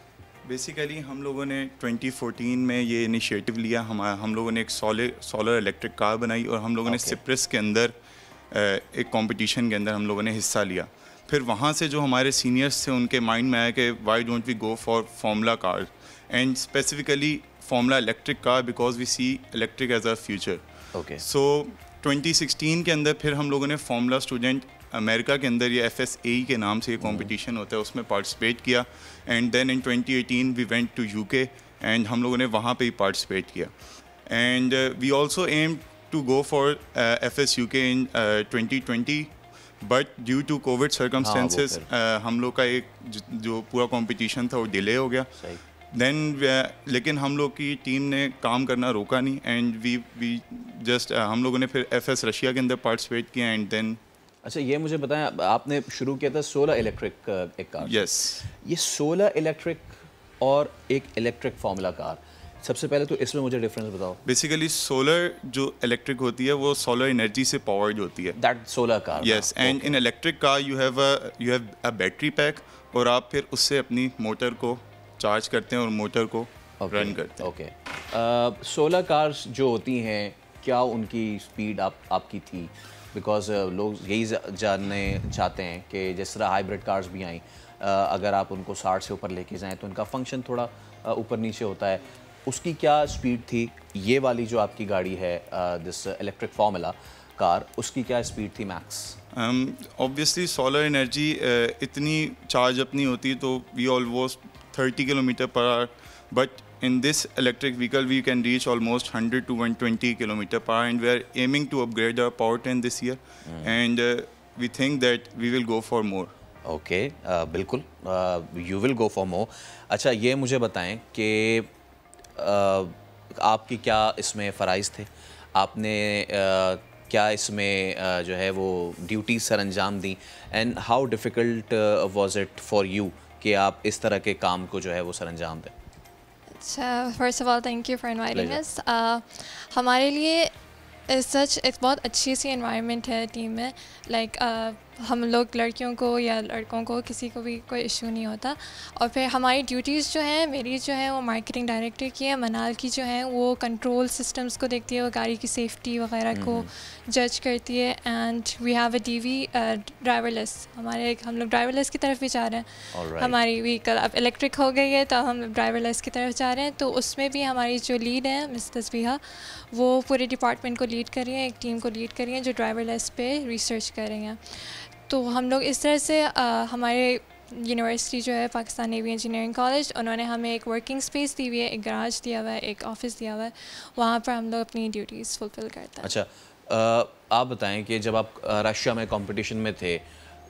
بیسیکلی ہم لوگوں نے 2014 میں یہ انیشیٹو لیا. ہم لوگوں نے ایک سولر الیکٹرک کار بنائی، اور ہم لوگوں نے سپرس کے اندر ایک کمپٹیشن کے اندر ہم لوگوں نے حصہ لیا. پھر وہاں سے جو ہمارے سینئرس تھے ان کے مائنڈ میں آیا کہ why don't we go for formula car and specifically formula electric car because we see electric as a future. So 2016 کے اندر پھر ہم لوگوں نے فارمولا اسٹوڈنٹ امریکہ کے اندر یہ FSAE کے نام سے یہ کمپٹیشن ہوتا ہے، اس میں پارٹیسپیٹ کیا. And then in 2018 we went to UK and ہم لوگوں نے وہاں پہ ہی پارٹیسپیٹ کیا. And we also aim to go for FSUK in 2020 but due to covid circumstances ہم لوگ کا ایک جو پورا کمپٹیشن تھا وہ ڈیلے ہو گیا. دین لیکن ہم لوگ کی ٹیم نے کام کرنا روکا نہیں، اینڈ وی جسٹ ہم لوگوں نے پھر FS رشیا کے اندر پارٹیسپیٹ کیا. اینڈ دین اچھا یہ مجھے بتائیں، آپ نے شروع کیا تھا سولر الیکٹرک ایک کار. یس، یہ سولر الیکٹرک اور ایک الیکٹرک فارمولا کار، سب سے پہلے تو اس میں مجھے ڈفرینس بتاؤ. بیسیکلی سولر جو الیکٹرک ہوتی ہے وہ سولر انرجی سے پاورڈ ہوتی ہے، that solar car. Yes, and in electric car you have a battery pack, اور آپ پھر اس سے اپنی موٹر کو چارج کرتے ہیں اور موٹر کو رن کرتے ہیں. اوکے، سولر کارز جو ہوتی ہیں کیا ان کی اسپیڈ آپ کی تھی؟ بیکاز لوگ یہی جاننے چاہتے ہیں کہ جس طرح ہائیبریڈ کارز بھی آئیں، اگر آپ ان کو 60 سے اوپر لے کے جائیں تو ان کا فنکشن تھوڑا اوپر نیچے ہوتا ہے. اس کی کیا اسپیڈ تھی؟ یہ والی جو آپ کی گاڑی ہے دس الیکٹرک فارمولا کار، اس کی کیا اسپیڈ تھی میکس؟ اوبویسلی سولر انرجی اتنی چارج اپنی ہوتی تو we almost 30 km/h، but in this electric vehicle we can reach almost 100 to 120 km/h, and we are aiming to upgrade our powertrain this year, and we think that we will go for more. Okay, بالکل you will go for more. اچھا یہ مجھے بتائیں کہ آپ کی کیا اس میں فرائض تھے؟ آپ نے کیا اس میں جو ہے وہ ڈیوٹیز سر انجام دیں، and how difficult was it for you کہ آپ اس طرح کے کام کو جو ہے وہ سر انجام دیں؟ اچھا، first of all thank you for inviting us. ہمارے لیے سچ ایک بہت اچھی سی انوائرمنٹ ہے ٹیم میں. لائک ہم لوگ لڑکیوں کو یا لڑکوں کو کسی کو بھی کوئی ایشو نہیں ہوتا. اور پھر ہماری ڈیوٹیز جو ہیں، میری جو ہے وہ مارکیٹنگ ڈائریکٹر کی ہے، منال کی جو ہے وہ کنٹرول سسٹمز کو دیکھتی ہے، وہ گاڑی کی سیفٹی وغیرہ کو جج کرتی ہے. And we have a D V driverless. ہم لوگ ڈرائیور لیس کی طرف بھی جا رہے ہیں. ہماری وہیکل اب الیکٹرک ہو گئی ہے تو ہم ڈرائیور لیس کی طرف جا رہے ہیں. تو اس میں بھی ہماری جو لیڈ ہے مس تسبیحہ، وہ پورے ڈپارٹمنٹ کو لیڈ کر رہی ہیں، ایک ٹیم کو لیڈ کر رہی ہیں جو ڈرائیور لیس پہ ریسرچ کر رہی ہیں. تو ہم لوگ اس طرح سے ہمارے یونیورسٹی جو ہے پاکستان نیوی انجینئرنگ کالج، انہوں نے ہمیں ایک ورکنگ اسپیس دی ہوئی ہے، ایک گراج دیا ہوا ہے، ایک آفس دیا ہوا ہے. وہاں پر ہم لوگ اپنی ڈیوٹیز فلفل کرتے ہیں. اچھا، آپ بتائیں کہ جب آپ رشیا میں کمپٹیشن میں تھے،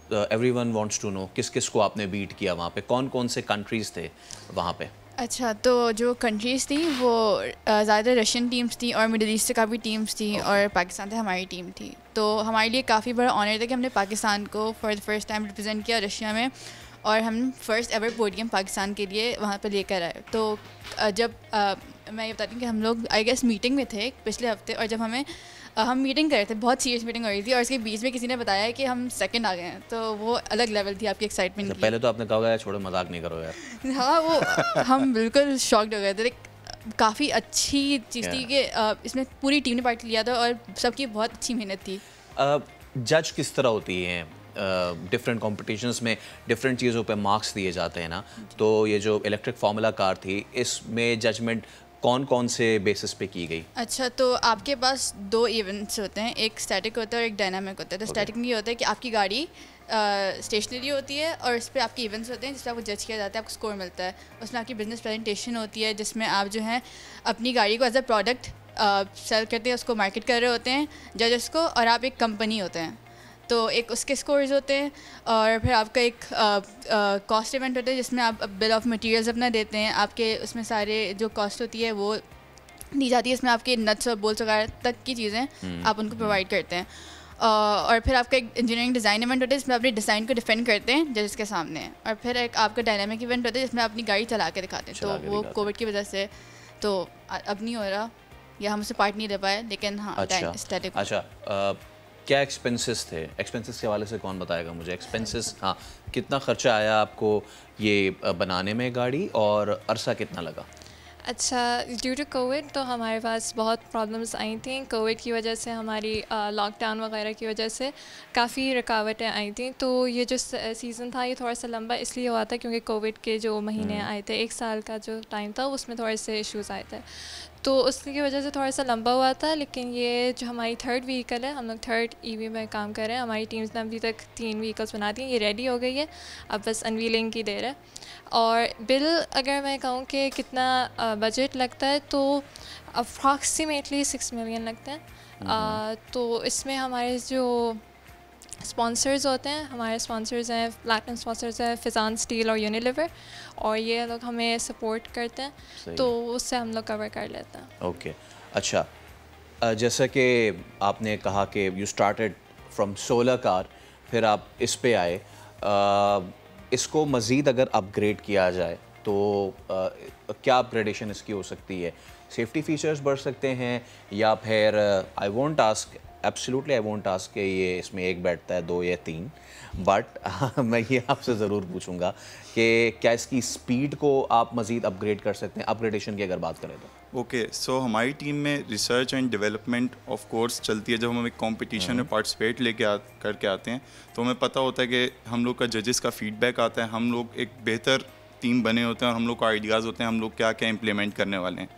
everyone wants to know کس کس کو آپ نے بیٹ کیا وہاں پہ، کون کون سے کنٹریز تھے وہاں پہ؟ اچھا، تو جو کنٹریز تھیں وہ زیادہ رشین ٹیمز تھیں اور مڈل ایسٹ سے کافی ٹیمز تھیں، اور پاکستان سے ہماری ٹیم تھی. تو ہمارے لیے کافی بڑا آنر تھا کہ ہم نے پاکستان کو for the first time represent کیا رشیا میں، اور ہم فرسٹ ایور پوڈیم پاکستان کے لیے وہاں پہ لے کر آئے. تو جب میں یہ بتاتی ہوں کہ ہم لوگ آئی گیس میٹنگ میں تھے پچھلے ہفتے، اور جب ہم میٹنگ کر رہے تھے، بہت سیریس میٹنگ ہو رہی تھی، اور اس کے بیچ میں کسی نے بتایا کہ ہم سیکنڈ آ گئے ہیں. تو وہ الگ لیول تھی آپ کی ایکسائٹمنٹ کی. پہلے تو آپ نے کہا ہوگا چھوڑو مذاق نہیں کرو یار. ہاں، وہ ہم بالکل شاکڈ ہو گئے تھے. کافی اچھی چیز تھی کہ اس میں پوری ٹیم نے پارٹ لیا تھا اور سب کی بہت اچھی محنت تھی. جج کس طرح ہوتی ہیں ڈفرینٹ کمپٹیشنس میں؟ ڈفرینٹ چیزوں پہ مارکس دیے جاتے ہیں نا. تو یہ جو الیکٹرک فارمولا کار تھی، اس میں ججمنٹ کون کون سے بیسس پہ کی گئی؟ اچھا، تو آپ کے پاس 2 ایونٹس ہوتے ہیں، ایک اسٹیٹک ہوتا ہے اور ایک ڈائنامک ہوتا ہے. تو اسٹیٹک میں یہ ہوتا ہے کہ آپ کی گاڑی اسٹیشنری ہوتی ہے، اور اس پہ آپ کے ایونٹس ہوتے ہیں جس پہ آپ کو جج کیا جاتا ہے، آپ کو اسکور ملتا ہے. اس میں آپ کی بزنس پریزنٹیشن ہوتی ہے جس میں آپ جو ہیں اپنی گاڑی کو ایز اے پروڈکٹ سیل کرتے ہیں، اس کو مارکیٹ کر رہے ہوتے ہیں ججز کو، اور آپ ایک کمپنی ہوتے ہیں. تو ایک اس کے اسکورز ہوتے ہیں، اور پھر آپ کا ایک کاسٹ ایونٹ ہوتا ہے جس میں آپ بل آف مٹیریلز اپنا دیتے ہیں. آپ کے اس میں سارے جو کاسٹ ہوتی ہے وہ دی جاتی ہے، اس میں آپ کے نٹس اور بولس وغیرہ تک کی چیزیں آپ ان کو پرووائڈ کرتے ہیں. اور پھر آپ کا ایک انجینئرنگ ڈیزائن ایونٹ ہوتا ہے جس میں اپنے ڈیزائن کو ڈیفینڈ کرتے ہیں ججز کے سامنے. اور پھر ایک آپ کا ڈائنامک ایونٹ ہوتا ہے جس میں آپ اپنی گاڑی چلا کے دکھاتے ہیں. تو وہ کووڈ کی وجہ سے تو اب نہیں ہو رہا، یا ہم اسے پارٹ نہیں دے پائے، لیکن ہاں اسٹیٹک. اچھا، کیا ایکسپینسز تھے؟ ایکسپینسز کے حوالے سے کون بتائے گا مجھے؟ ایکسپینسز، ہاں، کتنا خرچہ آیا آپ کو یہ بنانے میں گاڑی، اور عرصہ کتنا لگا؟ اچھا، ڈیو ٹو کووڈ تو ہمارے پاس بہت پرابلمس آئی تھیں. کووڈ کی وجہ سے ہماری لاک ڈاؤن وغیرہ کی وجہ سے کافی رکاوٹیں آئی تھیں. تو یہ جو سیزن تھا یہ تھوڑا سا لمبا اس لیے ہوا تھا کیونکہ کووڈ کے جو مہینے آئے تھے، 1 سال کا جو ٹائم تھا، اس میں تھوڑے سے ایشوز آئے تھے. تو اس کی وجہ سے تھوڑا سا لمبا ہوا تھا. لیکن یہ جو ہماری 3rd وہیکل ہے، ہم لوگ 3rd EV میں کام کر رہے ہیں. ہماری ٹیمز نے ابھی تک 3 وہیکلس بنا دی ہیں، یہ ریڈی ہو گئی ہے، اب بس انویلنگ کی دیر ہے. اور بل اگر میں کہوں کہ کتنا بجٹ لگتا ہے تو اپراکسیمیٹلی 6 ملین لگتے ہیں. تو اس میں ہمارے جو اسپانسرز ہوتے ہیں، ہمارے اسپانسرز ہیں، پلیٹنم اسپانسرز ہیں فضان اسٹیل اور یونیلیور، اور یہ لوگ ہمیں سپورٹ کرتے ہیں. تو اس سے ہم لوگ کور کر لیتے ہیں. اوکے، اچھا، جیسا کہ آپ نے کہا کہ یو اسٹارٹیڈ فرام سولر کار، پھر آپ اس پہ آئے. اس کو مزید اگر اپ گریڈ کیا جائے تو کیا اپ گریڈیشن اس کی ہو سکتی ہے؟ سیفٹی فیچرز بڑھ سکتے ہیں، یا پھر I won't ask absolutely I won't ask کہ یہ اس میں 1 بیٹھتا ہے 2 یا 3، بٹ میں یہ آپ سے ضرور پوچھوں گا کہ کیا اس کی سپیڈ کو آپ مزید اپ گریڈ کر سکتے ہیں؟ اپ گریڈیشن کی اگر بات کریں تو اوکے، سو ہماری ٹیم میں research and development of course چلتی ہے. جب ہم ایک کمپٹیشن میں پارٹیسپیٹ کر کے آتے ہیں تو ہمیں پتہ ہوتا ہے کہ ہم لوگ کا ججز کا فیڈ بیک آتا ہے، ہم لوگ ایک بہتر ٹیم بنے ہوتے ہیں، اور ہم لوگ کو آئیڈیاز ہوتے ہیں ہم لوگ کیا کیا امپلیمنٹ کرنے والے ہیں.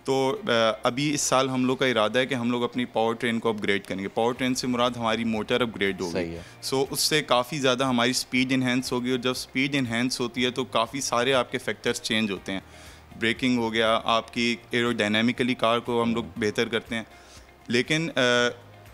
تو ابھی اس سال ہم لوگ کا ارادہ ہے کہ ہم لوگ اپنی پاور ٹرین کو اپ گریڈ کریں گے. پاور ٹرین سے مراد ہماری موٹر اپ گریڈ ہوگی. سو اس سے کافی زیادہ ہماری اسپیڈ انہینس ہوگی، اور جب اسپیڈ انہینس ہوتی ہے تو کافی سارے آپ کے فیکٹرز چینج ہوتے ہیں. بریکنگ ہو گیا، آپ کی ایرو ڈائنامکلی کار کو ہم لوگ بہتر کرتے ہیں. لیکن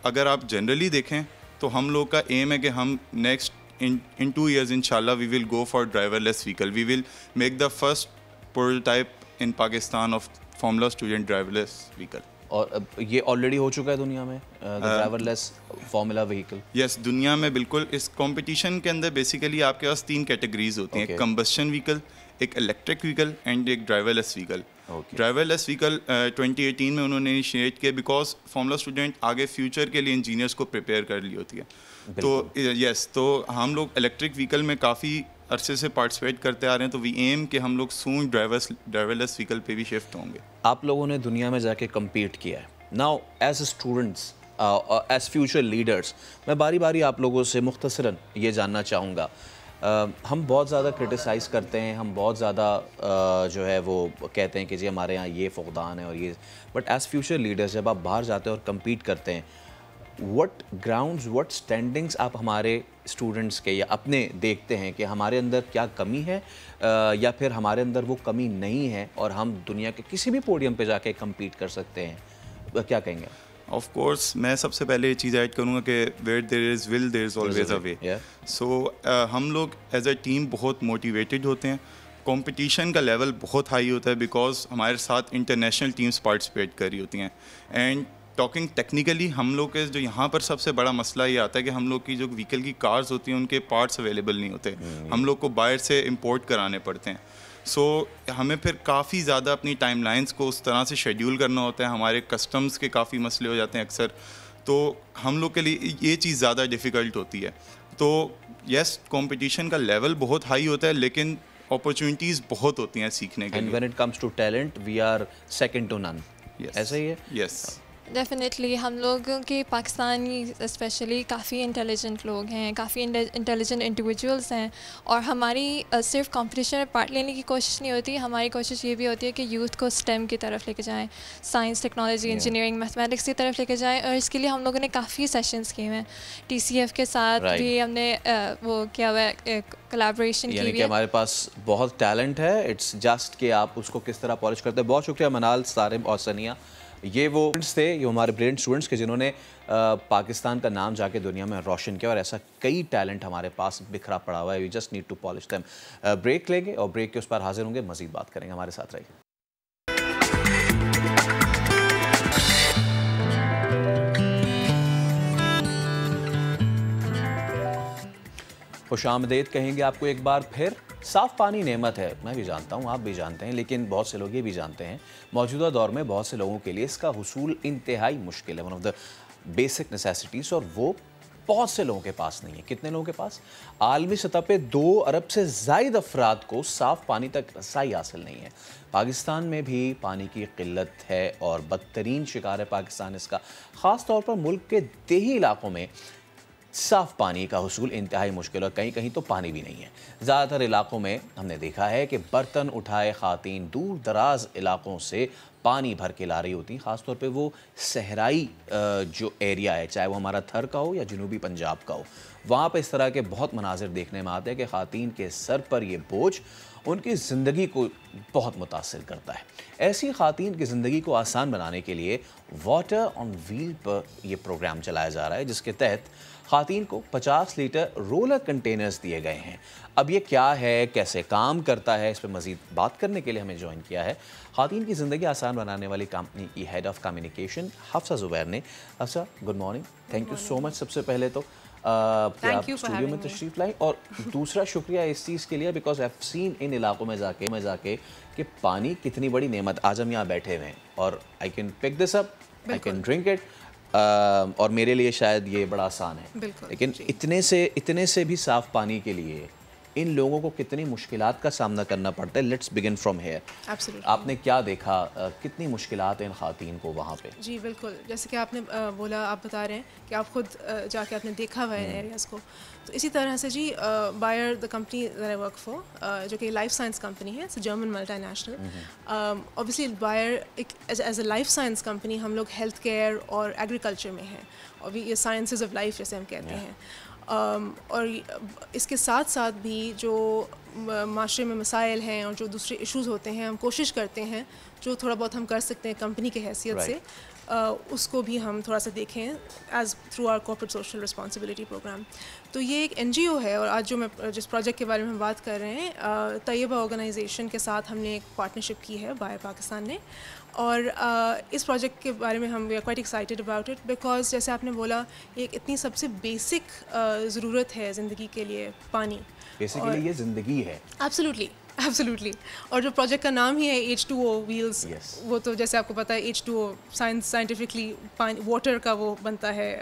اگر آپ جنرلی دیکھیں تو ہم لوگ کا ایم ہے کہ ہم next in 2 years inshallah we will go for driverless vehicle. We will make the first prototype in Pakistan of Formula Student driverless vehicle. اور یہ آلریڈی ہو چکا ہے دنیا میں ڈرائیور لیس فارمولا وہیکل؟ یس، دنیا میں بالکل. اس کمپٹیشن کے اندر بیسیکلی آپ کے پاس 3 کیٹیگریز ہوتی ہیں: کمبسشن وہیکل، ایک الیکٹرک وہیکل اینڈ ایک ڈرائیور لیس وہیکل. ڈرائیور لیس وہیکل 2018 میں انہوں نے انیشیٹ کیا بیکاز فارمولا اسٹوڈنٹ آگے فیوچر کے لیے انجینئرس کو پریپیئر کر لی ہوتی ہے. تو یس، تو ہم لوگ الیکٹرک وہیکل میں کافی عرصے سے پارٹیسپیٹ کرتے آ رہے ہیں. تو وی ایم کہ ہم لوگ سون ڈرائیور لیس وہیکل پہ بھی شفٹ ہوں گے. آپ لوگوں نے دنیا میں جا کے کمپیٹ کیا ہے. Now as a students, as future leaders, میں باری باری آپ لوگوں سے مختصراً یہ جاننا چاہوں گا. ہم بہت زیادہ کرٹیسائز کرتے ہیں، ہم بہت زیادہ جو ہے وہ کہتے ہیں کہ جی ہمارے یہاں یہ فقدان ہے اور یہ، بٹ ایز فیوچر لیڈرس جب آپ باہر جاتے ہیں اور کمپیٹ کرتے ہیں، وٹ گراؤنڈز، وٹ اسٹینڈنگس آپ ہمارے اسٹوڈنٹس کے یا اپنے دیکھتے ہیں کہ ہمارے اندر کیا کمی ہے یا پھر ہمارے اندر وہ کمی نہیں ہے اور ہم دنیا کے کسی بھی پوڈیم پہ جا کے کمپیٹ کر سکتے ہیں؟ کیا کہیں گے؟ آف کورس میں سب سے پہلے یہ چیز ایڈ کروں گا کہ where there is will there is always a وے. سو ہم لوگ ایز اے ٹیم بہت موٹیویٹیڈ ہوتے ہیں. کمپٹیشن کا لیول بہت ہائی ہوتا ہے بیکاز ہمارے ساتھ انٹرنیشنل ٹیمس پارٹیسپیٹ کر رہی ہوتی ہیں. اینڈ ٹاکنگ ٹیکنیکلی ہم لوگ کے جو یہاں پر سب سے بڑا مسئلہ یہ آتا ہے کہ ہم لوگ کی جو وہیکل کی کارز ہوتی ہیں ان کے پارٹس اویلیبل نہیں ہوتے. ہم لوگ کو باہر سے امپورٹ کرانے پڑتے ہیں. سو ہمیں پھر کافی زیادہ اپنی ٹائم لائنس کو اس طرح سے شیڈیول کرنا ہوتا ہے. ہمارے کسٹمز کے کافی مسئلے ہو جاتے ہیں اکثر. تو ہم لوگ کے لیے یہ چیز زیادہ ڈیفیکلٹ ہوتی ہے. تو یس، کمپٹیشن کا لیول بہت ہائی ہوتا ہے لیکن اپرچونیٹیز بہت ہوتی ہیں سیکھنے کے لیے. And when it comes to talent we are second to none. ایسا ہی ہے؟ Yes definitely. ہم لوگوں کے پاکستانی اسپیشلی کافی انٹیلیجنٹ لوگ ہیں، کافی انٹیلیجنٹ انڈیویجولس ہیں، اور ہماری صرف کمپٹیشن میں پارٹ لینے کی کوشش نہیں ہوتی. ہماری کوشش یہ بھی ہوتی ہے کہ یوتھ کو اسٹیم کی طرف لے کے جائیں، سائنس، ٹیکنالوجی، انجینئرنگ، میتھمیٹکس کی طرف لے کے جائیں. اور اس کے لیے ہم لوگوں نے کافی سیشنز کیے ہیں. ٹی سی ایف کے ساتھ بھی ہم نے وہ کیا ہوا ہے، کولیبریشن کی. یعنی کہ ہمارے پاس بہت ٹیلنٹ ہے، اٹس جسٹ کہ آپ اس کو کس طرح پالش کرتے ہیں. بہت شکریہ منال، سارم اور ثنیہ. یہ وہ اسٹوڈنٹس تھے، یہ ہمارے برلینٹ اسٹوڈنٹس کے جنہوں نے پاکستان کا نام جا کے دنیا میں روشن کیا، اور ایسا کئی ٹیلنٹ ہمارے پاس بکھرا پڑا ہوا ہے. We just need to polish them. Break لیں گے اور بریک کے اس پر حاضر ہوں گے، مزید بات کریں گے. ہمارے ساتھ رہیے. خوش آمدید کہیں گے آپ کو ایک بار پھر. صاف پانی نعمت ہے، میں بھی جانتا ہوں، آپ بھی جانتے ہیں، لیکن بہت سے لوگ یہ بھی جانتے ہیں موجودہ دور میں بہت سے لوگوں کے لیے اس کا حصول انتہائی مشکل ہے. One of the basic necessities, اور وہ بہت سے لوگوں کے پاس نہیں ہے. کتنے لوگوں کے پاس؟ عالمی سطح پہ 2 ارب سے زائد افراد کو صاف پانی تک رسائی حاصل نہیں ہے. پاکستان میں بھی پانی کی قلت ہے اور بدترین شکار ہے پاکستان اس کا. خاص طور پر ملک کے دیہی علاقوں میں صاف پانی کا حصول انتہائی مشکل، اور کہیں کہیں تو پانی بھی نہیں ہے. زیادہ تر علاقوں میں ہم نے دیکھا ہے کہ برتن اٹھائے خواتین دور دراز علاقوں سے پانی بھر کے لا رہی ہوتی ہیں. خاص طور پہ وہ صحرائی جو ایریا ہے، چاہے وہ ہمارا تھر کا ہو یا جنوبی پنجاب کا ہو، وہاں پہ اس طرح کے بہت مناظر دیکھنے میں آتے ہیں کہ خواتین کے سر پر یہ بوجھ ان کی زندگی کو بہت متاثر کرتا ہے. ایسی خواتین کی زندگی کو آسان بنانے کے لیے واٹر آن ویل پر یہ پروگرام چلایا جا رہا ہے، جس کے تحت خواتین کو 50 لیٹر رولر کنٹینرز دیے گئے ہیں. اب یہ کیا ہے، کیسے کام کرتا ہے، اس پہ مزید بات کرنے کے لیے ہمیں جوائن کیا ہے خواتین کی زندگی آسان بنانے والی کمپنی کی head of communication Hafsa Zubair نے. Hafsa, good morning. Thank you so much. سب سے پہلے تو کہ آپ اسٹوڈیو میں تشریف لائیں، اور دوسرا شکریہ اس چیز کے لیے بیکاز آئی ہیو سین ان علاقوں میں جا کے کہ پانی کتنی بڑی نعمت. آج ہم یہاں بیٹھے ہوئے ہیں اور I can pick this up, I can drink it, اور میرے لیے شاید یہ بڑا آسان ہے. لیکن اتنے سے بھی صاف پانی کے لیے ان لوگوں کو کتنی مشکلات کا سامنا کرنا پڑتا ہے. Let's begin from here. آپ نے کیا دیکھا، کتنی مشکلات ہیں ان خواتین کو وہاں پہ؟ جی بالکل، جیسے کہ آپ نے بولا، آپ بتا رہے ہیں کہ آپ خود جا کے آپ نے دیکھا ہوا ہے ایریاز کو. تو اسی طرح سے جی Bayer the company that I work for, جو کہ لائف سائنس کمپنی ہے، German multinational. Obviously Bayer as a life science company ہم لوگ ہیلتھ کیئر اور ایگریکلچر میں ہیں، اور یہ سائنسز آف لائف جیسے ہم کہتے ہیں. اور اس کے ساتھ ساتھ بھی جو معاشرے میں مسائل ہیں اور جو دوسرے ایشوز ہوتے ہیں، ہم کوشش کرتے ہیں جو تھوڑا بہت ہم کر سکتے ہیں کمپنی کی حیثیت سے اس کو بھی ہم تھوڑا سا دیکھیں as through our corporate social responsibility program. تو یہ ایک NGO ہے, اور آج جو میں جس پروجیکٹ کے بارے میں ہم بات کر رہے ہیں, طیبہ آرگنائزیشن کے ساتھ ہم نے ایک پارٹنرشپ کی ہے باہر پاکستان نے. اور اس پروجیکٹ کے بارے میں ہم we are quite excited about it, because جیسے آپ نے بولا ایک اتنی سب سے بیسک ضرورت ہے زندگی کے لیے, پانی. بیسیکلی یہ زندگی ہے. ایبسلیوٹلی. اور جو پروجیکٹ کا نام ہی ہے H2O ویلز, وہ تو جیسے آپ کو پتہ ہے H2O سائنٹیفکلی واٹر کا وہ بنتا ہے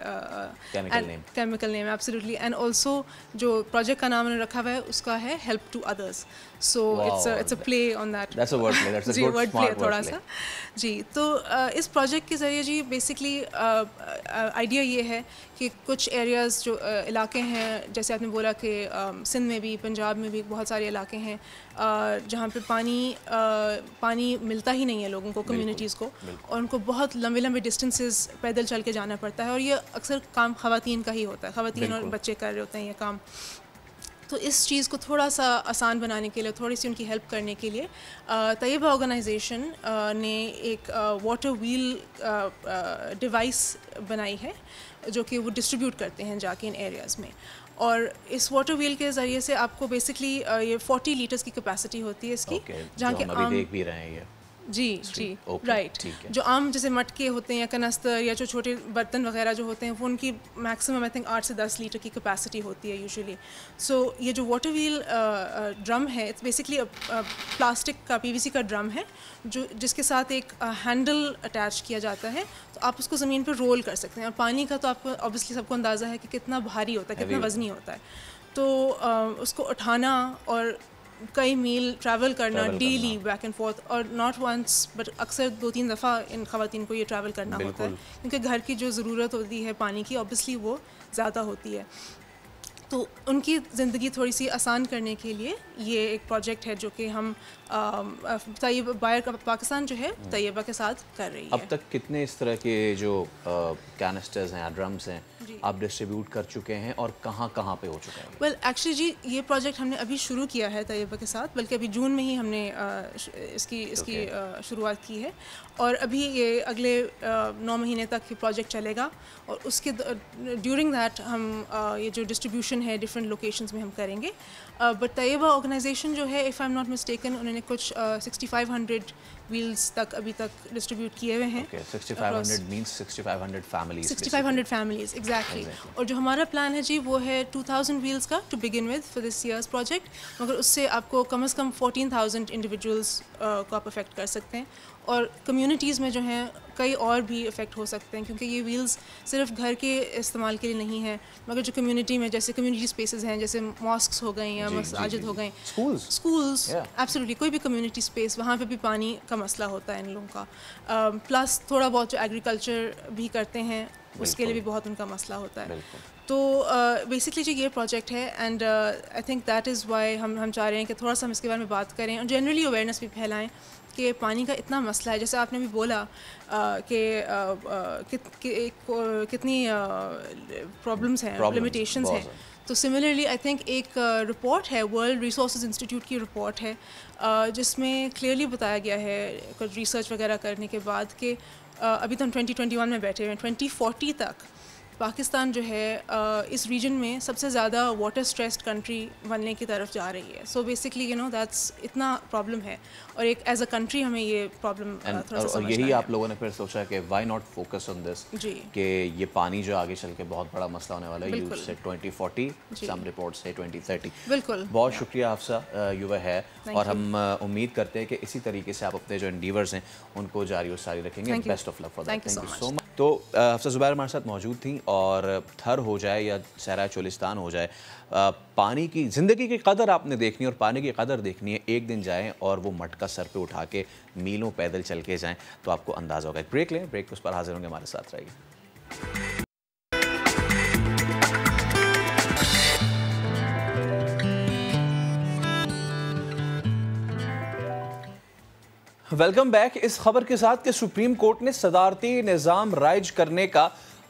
chemical name. Absolutely. And also جو پروجیکٹ کا نام انہوں نے رکھا ہوا ہے اس کا ہے help to others. So it's a play on that. جی ورڈ پلے تھوڑا سا. جی تو اس پروجیکٹ کے ذریعے جی بیسکلی آئیڈیا یہ ہے کہ کچھ ایریاز جو علاقے ہیں, جیسے آپ نے بولا کہ سندھ میں بھی, پنجاب میں بھی بہت سارے علاقے ہیں جہاں پہ پانی ملتا ہی نہیں ہے لوگوں کو, کمیونٹیز کو, اور ان کو بہت لمبے ڈسٹینسز پیدل چل کے جانا پڑتا ہے. اور یہ اکثر کام خواتین کا ہی ہوتا ہے, خواتین اور بچے کر رہے ہوتے ہیں یہ کام. تو اس چیز کو تھوڑا سا آسان بنانے کے لیے, تھوڑی سی ان کی ہیلپ کرنے کے لیے طیبہ آرگنائزیشن نے ایک واٹر ویل ڈیوائس بنائی ہے جو کہ وہ ڈسٹریبیوٹ کرتے ہیں جا کے ان ایریاز میں. اور اس واٹر ویل کے ذریعے سے آپ کو بیسکلی یہ 40 لیٹرس کی کیپیسٹی ہوتی ہے اس کی, جہاں کہ عام دیکھ بھی رہے ہیں جی رائٹ, جو عام جیسے مٹکے ہوتے ہیں یا کنستر یا جو چھوٹے برتن وغیرہ جو ہوتے ہیں وہ ان کی میکسیمم آئی تھنک 8 سے 10 لیٹر کی کیپیسٹی ہوتی ہے یوزلی. سو یہ جو واٹر ویل ڈرم ہے اٹس بیسکلی پلاسٹک کا PVC کا ڈرم ہے جس کے ساتھ ایک ہینڈل اٹیچ کیا جاتا ہے, تو آپ اس کو زمین پہ رول کر سکتے ہیں. اور پانی کا تو آپ کو اوبیسلی سب کو اندازہ ہے کہ کتنا بھاری ہوتا ہے, کتنا وزنی ہوتا ہے. تو اس کو اٹھانا اور کئی میل ٹریول کرنا ڈیلی بیک اینڈ فورتھ, اور ناٹ ونس بٹ اکثر 2-3 دفعہ ان خواتین کو یہ ٹریول کرنا ہوتا ہے, کیونکہ گھر کی جو ضرورت ہوتی ہے پانی کی اوبیسلی وہ زیادہ ہوتی ہے. تو ان کی زندگی تھوڑی سی آسان کرنے کے لیے یہ ایک پروجیکٹ ہے جو کہ ہم طیبہ باہر پاکستان جو ہے طیبہ کے ساتھ کر رہی ہے. اب تک کتنے اس طرح کے جو کینسٹرز ہیں, ڈرمز ہیں, آپ ڈسٹریبیوٹ کر چکے ہیں اور کہاں پہ ہو چکا ہے؟ ویل ایکچولی جی یہ پروجیکٹ ہم نے ابھی شروع کیا ہے طیبہ کے ساتھ, بلکہ ابھی جون میں ہی ہم نے اس کی شروعات کی ہے. اور ابھی یہ اگلے 9 مہینے تک یہ پروجیکٹ چلے گا, اور اس کے ڈیورنگ دیٹ ہم یہ جو ڈسٹریبیوشن ہے ڈفرینٹ لوکیشنز میں ہم کریں گے. بٹ طیبہ آرگنائزیشن جو ہے if I am not mistaken انہوں نے کچھ 6500 ویلز تک ابھی تک ڈسٹریبیوٹ کیے ہوئے ہیں. 6500 means 6500 families. 6500 families exactly. اور جو ہمارا پلان ہے جی وہ ہے 2000 ویلز کا to begin with for this years project, مگر اس سے آپ کو کم از کم 14,000 انڈیویجولس کو آپ افیکٹ کر سکتے ہیں. اور کمیونٹیز میں جو ہیں کئی اور بھی افیکٹ ہو سکتے ہیں, کیونکہ یہ ویلز صرف گھر کے استعمال کے لیے نہیں ہیں, مگر جو کمیونٹی میں جیسے کمیونٹی اسپیسز ہیں, جیسے ماسکس ہو گئے یا مساجد ہو گئے, اسکولس, ایبسلیوٹلی کوئی بھی کمیونٹی اسپیس, وہاں پہ بھی پانی کا مسئلہ ہوتا ہے ان لوگوں کا. پلس تھوڑا بہت جو ایگریکلچر بھی کرتے ہیں اس کے لیے بھی بہت ان کا مسئلہ ہوتا ہے. تو بیسکلی جو یہ پروجیکٹ ہے, and I think that is why ہم چاہ رہے ہیں کہ تھوڑا سا ہم اس کے بارے میں بات کریں اور جنرلی اویئرنیس بھی پھیلائیں کہ پانی کا اتنا مسئلہ ہے. جیسے آپ نے بھی بولا کہ کتنی پرابلمس ہیں, لمیٹیشنز ہیں, تو سملرلی آئی تھنک ایک رپورٹ ہے, ورلڈ ریسورسز انسٹیٹیوٹ کی رپورٹ ہے, جس میں کلیئرلی بتایا گیا ہے کچھ ریسرچ وغیرہ کرنے کے بعد کہ ابھی تو ہم 2021 میں بیٹھے ہوئے ہیں, 2040 تک پاکستان جو ہے اس ریجن میں سب سے زیادہ واٹر اسٹریسڈ کنٹری بننے کی طرف جا رہی ہے. So basically you know that's اتنا پرابلم ہے, اور ایک ایز اے کنٹری ہمیں یہ پرابلم تھوڑا سا سمجھنا ہے. یہی آپ لوگوں نے پھر سوچا کہ وائی ناٹ فوکس آن دس, کہ یہ پانی جو آگے چل کے بہت بڑا مسئلہ ہونے والا ہے. یو سے 2040, سم رپورٹس ہے 2030. بالکل, بہت شکریہ حفصہ, یو ہے, اور ہم امید کرتے ہیں کہ اسی طریقے سے آپ اپنے جو انڈیورز ہیں ان کو جاری و ساری رکھیں گے. Best of luck for that. Thank you so much. تو حفصہ زبیر ہمارے ساتھ موجود تھیں, اور تھر ہو جائے یا صحرا چولستان ہو جائے, پانی کی زندگی کی قدر آپ نے دیکھنی اور پانی کی قدر دیکھنی ہے. ایک دن جائیں اور وہ مٹکا سر پہ اٹھا کے میلوں پیدل چل کے جائیں تو آپ کو اندازہ ہوگا. ایک بریک لیں, بریک اس پر حاضر ہوں گے, ہمارے ساتھ رہیے. Welcome back. اس خبر کے ساتھ کہ سپریم کورٹ نے صدارتی نظام رائج کرنے کا